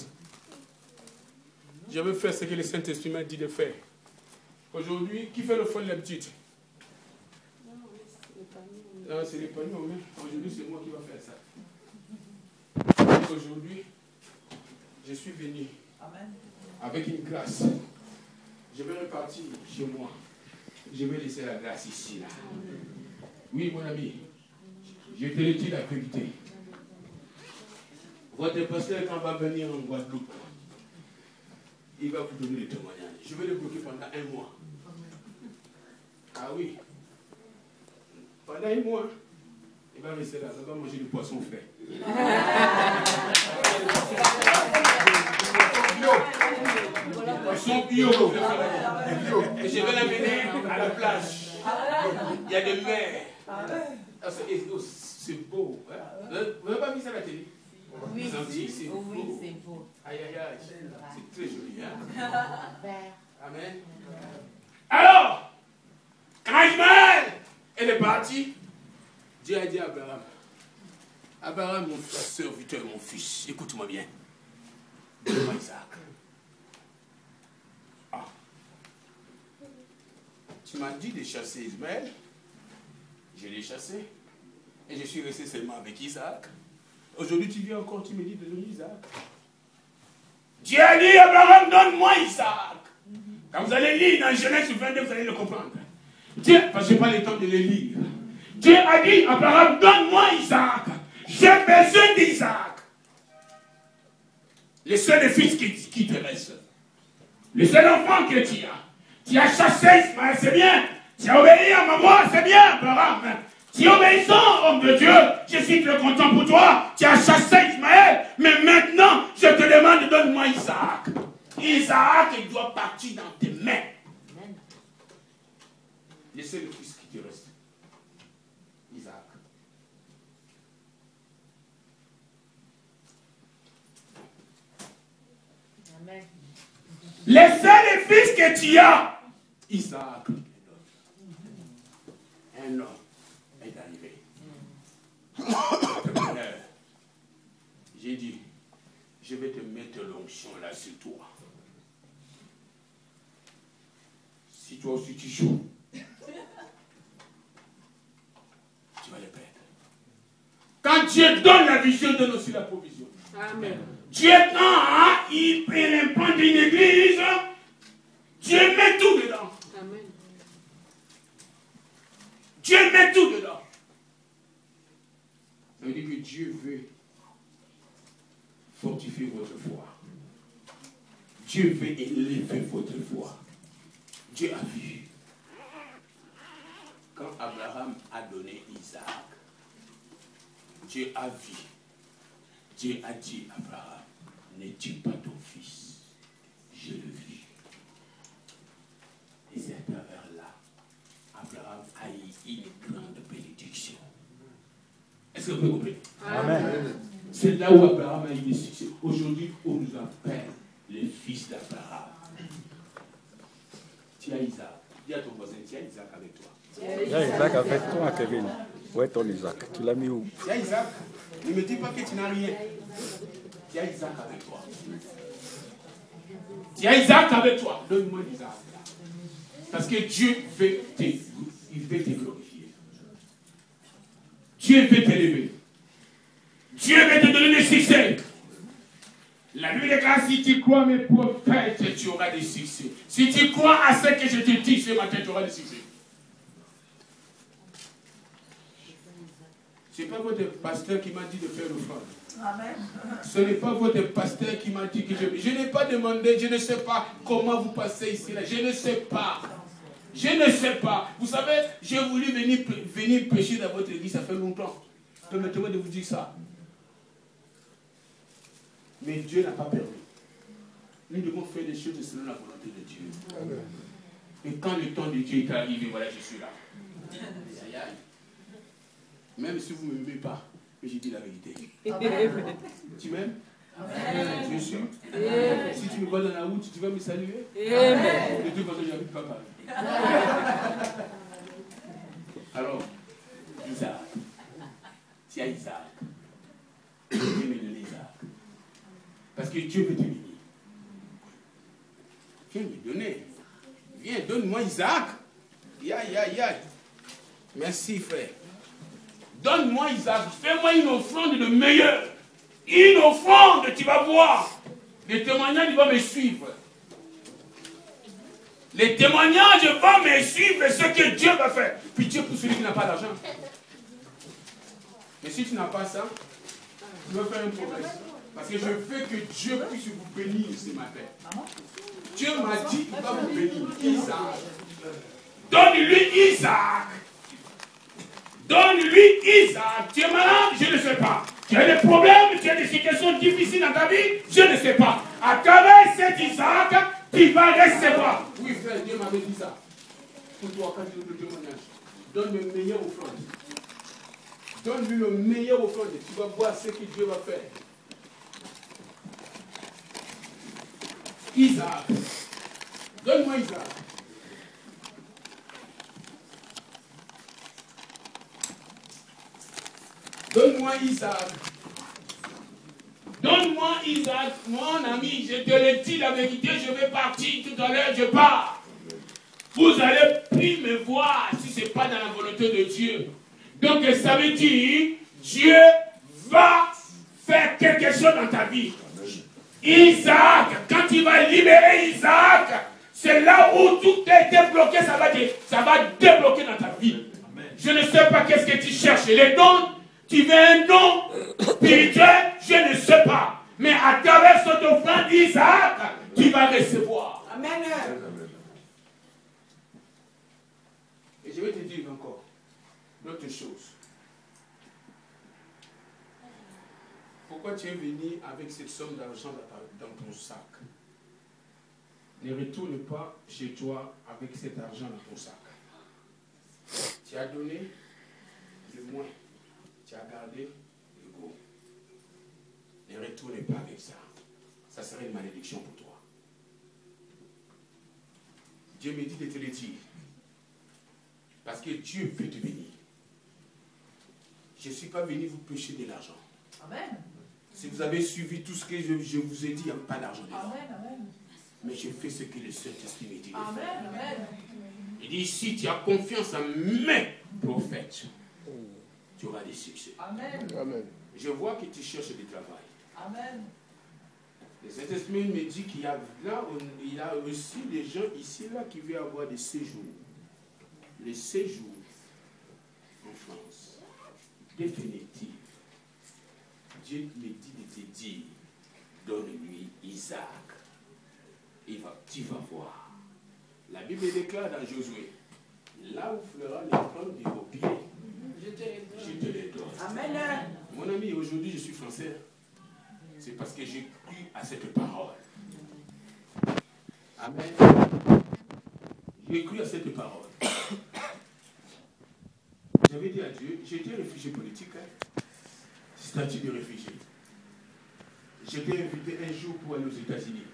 Je veux faire ce que le Saint-Esprit m'a dit de faire. Aujourd'hui, qui fait l'offrande d'habitude? Non, c'est les paniers. Aujourd'hui, c'est moi qui vais faire ça. Aujourd'hui, je suis venu avec une grâce. Je vais repartir chez moi. Je vais laisser la grâce ici, là. Oui, mon ami, je te le dis la vérité. Votre pasteur, quand va venir en Guadeloupe, il va vous donner le témoignage. Je vais le bloquer pendant 1 mois. Ah oui. Pendant 1 mois. Il va rester là, ça va manger du poisson frais. Poisson bio. Et je vais l'amener à la plage. Il y a des mers. C'est beau. Vous n'avez pas vu ça à la télé? Oui, c'est beau. oui, c'est beau. Aïe, aïe, aïe. C'est très joli. Hein? Amen. Alors, quand Ismaël est parti, Dieu a dit à Abraham, Abraham, mon serviteur, mon fils, écoute-moi bien. Donne-moi Isaac. Ah. Tu m'as dit de chasser Ismaël. Je l'ai chassé. Et je suis resté seulement avec Isaac. Aujourd'hui, tu viens encore, tu me dis de donner Isaac. Dieu a dit, Abraham, donne-moi Isaac. Quand vous allez lire dans Genèse 22, vous allez le comprendre. Dieu, parce que je n'ai pas le temps de le lire. Dieu a dit, Abraham, donne-moi Isaac. J'ai besoin d'Isaac. Le seul fils qui te reste. Le seul enfant que tu as. Tu as chassé Ismaël, c'est bien. Tu as obéi à ma voix, c'est bien, Abraham. Tu es obéissant, homme de Dieu. Je suis très content pour toi. Tu as chassé Ismaël. Mais maintenant, je te demande, donne-moi Isaac. Isaac, il doit partir dans tes mains. Le seul fils qui te reste. Isaac. Amen. Le seul fils que tu as, Isaac. Un homme est arrivé. J'ai dit, je vais te mettre l'onction là sur toi. Si toi aussi tu joues, tu vas le perdre. Quand Dieu donne la vision, donne aussi la provision. Amen. Dieu quand il implante une église, Dieu met tout dedans. Amen. Dieu met tout dedans. Ça veut dire que Dieu veut fortifier votre foi. Dieu veut élever votre foi. Dieu a vu. Quand Abraham a donné Isaac, Dieu a vu. Dieu a dit à Abraham, ne tue pas ton fils. Je le vis. Et c'est à travers là, Abraham a eu une grande bénédiction. Est-ce que vous pouvez comprendre? Amen. C'est là où Abraham a eu des succès. Aujourd'hui, on nous appelle les fils d'Abraham. Tu as Isaac. Dis à ton voisin, tu as Isaac avec toi. Il y a Isaac avec toi, Kevin. Où est ton Isaac? Tu l'as mis où? Tu as Isaac. Ne me dis pas que tu n'as rien. Tu as Isaac avec toi. Tu as Isaac avec toi. Donne-moi Isaac. Parce que Dieu veut te glorifier. Dieu veut t'élever. Dieu veut te donner des succès. La Bible déclare, si tu crois mes prophètes, tu auras des succès. Si tu crois à ce que je te dis ce matin, tu auras des succès. Ce n'est pas votre pasteur qui m'a dit de faire l'offrande. Amen. Ce n'est pas votre pasteur qui m'a dit que je n'ai pas demandé, je ne sais pas comment vous passez ici. Là. Je ne sais pas. Je ne sais pas. Vous savez, j'ai voulu venir prêcher dans votre église, ça fait longtemps. Permettez-moi de vous dire ça. Mais Dieu n'a pas permis. Nous devons faire des choses selon la volonté de Dieu. Amen. Et quand le temps de Dieu est arrivé, voilà, je suis là. Aïe, aïe. Même si vous ne m'aimez pas, mais j'ai dit la vérité. Amen. Tu m'aimes? Tu es sûr? Si tu me vois dans la route, tu vas me saluer? Amen. De toute façon, je n'habite pas Paris. Alors, Isaac. Tu as Isaac. Dieu me donne Isaac. Parce que Dieu veut te bénir. Viens me donner. Viens, donne-moi Isaac. Aïe, aïe, aïe. Merci, frère. Donne-moi Isaac. Fais-moi une offrande de meilleur. Une offrande, tu vas voir. Les témoignages vont me suivre. Les témoignages vont me suivre ce que Dieu va faire. Pitié pour celui qui n'a pas d'argent. Mais si tu n'as pas ça, tu vas faire une promesse. Parce que je veux que Dieu puisse vous bénir ce matin. Dieu m'a dit qu'il va vous bénir. Isaac. Donne-lui Isaac. Donne-lui Isaac. Tu es malade? Je ne sais pas. Tu as des problèmes, tu as des situations difficiles dans ta vie? Je ne sais pas. À travers cet Isaac, tu vas recevoir. Oui, frère, Dieu m'avait dit ça. Pour toi, quand tu le témoignage, donne le meilleur offrande. Donne-lui le meilleur offrande. Tu vas voir ce que Dieu va faire. Isaac. Donne-moi Isaac. Donne-moi Isaac. Donne-moi Isaac. Mon ami, je te le dis la vérité, je vais partir tout à l'heure, je pars. Vous allez plus me voir si ce n'est pas dans la volonté de Dieu. Donc ça veut dire, Dieu va faire quelque chose dans ta vie. Isaac, quand il va libérer Isaac, c'est là où tout a été bloqué, ça va débloquer dans ta vie. Je ne sais pas qu'est-ce que tu cherches. Les dons, tu veux un don spirituel, je ne sais pas. Mais à travers cette offrande, Isaac, tu vas recevoir. Amen. Et je vais te dire encore d'autres choses. Pourquoi tu es venu avec cette somme d'argent dans ton sac? Ne retourne pas chez toi avec cet argent dans ton sac. Tu as donné le moins. Tu as gardé le gros. Ne retourne pas avec ça. Ça serait une malédiction pour toi. Dieu me dit de te le dire. Parce que Dieu veut te bénir. Je ne suis pas venu vous pêcher de l'argent. Amen. Si vous avez suivi tout ce que je vous ai dit, il n'y a pas d'argent dedans. Amen. Amen. Mais je fais ce que le Saint-Esprit me dit de Amen. faire. Amen. Il dit, si tu as confiance en mes prophètes, tu auras des succès. Amen. Amen. Je vois que tu cherches du travail. Amen. Le Saint-Esprit me dit qu'il y a là, il y a aussi des gens ici là qui veulent avoir des séjours. Les séjours en France, définitifs. Dieu me dit de te dire, donne-lui Isaac. Tu vas voir. La Bible déclare dans Josué, là où fleura les plantes de vos pieds, je te les donne. Amen. Mon ami, aujourd'hui je suis français. C'est parce que j'ai cru à cette parole. Amen. J'ai cru à cette parole. J'avais dit à Dieu, j'étais réfugié politique, statut de réfugié. J'étais invité un jour pour aller aux États-Unis,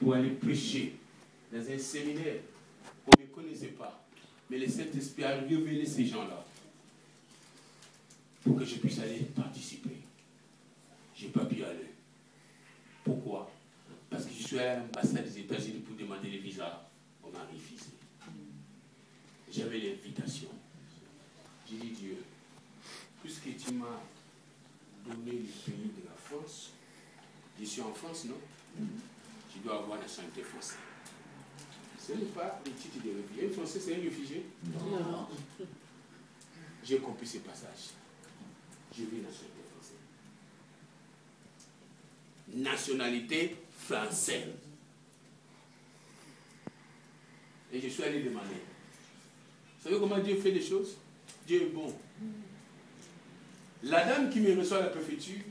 pour aller prêcher dans un séminaire. On ne me connaissait pas, mais le Saint-Esprit a révélé ces gens-là pour que je puisse aller participer. Je n'ai pas pu aller. Pourquoi? Parce que je suis à l'ambassade des États-Unis pour demander les visas. On m'a refusé. J'avais l'invitation. J'ai dit, Dieu, puisque tu m'as donné le pays de la France, je suis en France, non? Je dois avoir la nationalité française. Ce n'est pas le titre de réfugié. Un Français, c'est un réfugié? Non. J'ai compris ce passage. Je vis nationalité française. Nationalité française. Et je suis allé demander. Vous savez comment Dieu fait des choses? Dieu est bon. La dame qui me reçoit à la préfecture,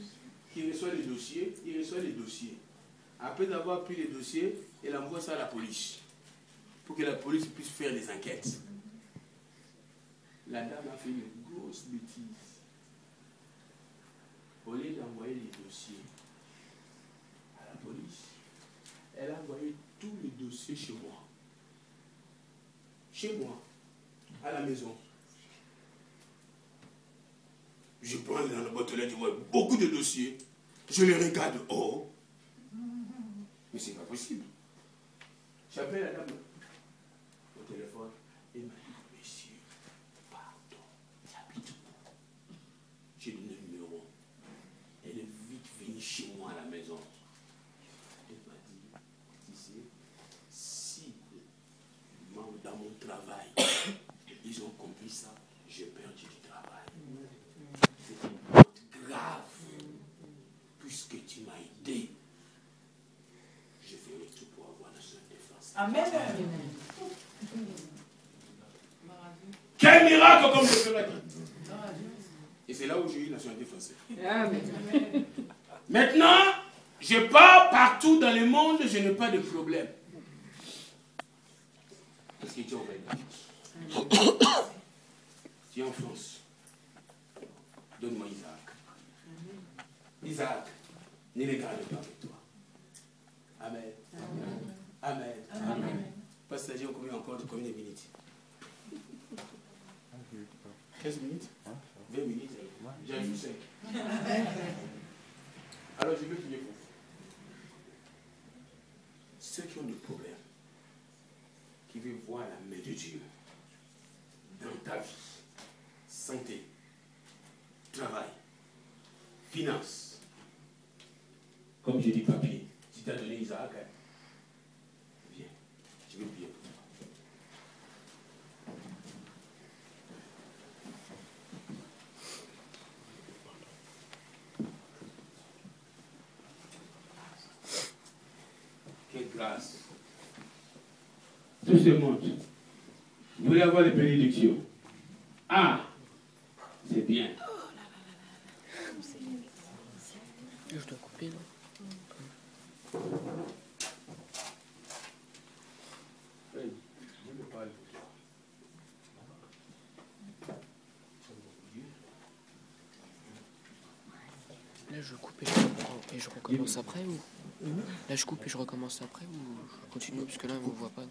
qui reçoit les dossiers, il reçoit les dossiers. Après avoir pris les dossiers, elle envoie ça à la police. Pour que la police puisse faire des enquêtes. La dame a fait une grosse bêtise. Au lieu d'envoyer les dossiers à la police, elle a envoyé tous les dossiers chez moi. Chez moi, à la maison. Je prends dans la boîte aux lettres, je vois beaucoup de dossiers. Je les regarde. Oh! Mais c'est pas possible. J'appelle la dame au téléphone. Elle m'a dit, monsieur, pardon, j'habite où? J'ai donné le numéro. Elle est vite venue chez moi à la maison. Elle m'a dit, tu sais, si dans mon travail, ils ont compris ça, j'ai perdu du travail. C'est une faute grave. Puisque tu m'as aidé, je ferai tout pour avoir la nationalité française. Amen. Quel un miracle comme le Seigneur a dit. Et c'est là où j'ai eu la nationalité française. Maintenant, je pars partout dans le monde, je n'ai pas de problème. Parce que tu es au Bénin. Tu es en France. Donne-moi Isaac. Isaac, ne les garde pas avec toi. Amen. Amen. Amen. Pasteur, j'ai encore combien de minutes? 15 minutes? 20 minutes? J'ai eu 5. Alors je vais prier pour vous. Ceux qui ont des problèmes, qui veulent voir la main de Dieu dans ta vie, santé, travail, finance, comme je dis papier, si tu as donné Isaac, viens, je vais prier pour toi. Quelle grâce. Tout ce monde. Vous voulez avoir des bénédictions. Ah, c'est bien. Je dois couper, là. Là, je coupe et je recommence après ou... Là, je coupe et je recommence après ou je continue parce que là, on ne voit pas.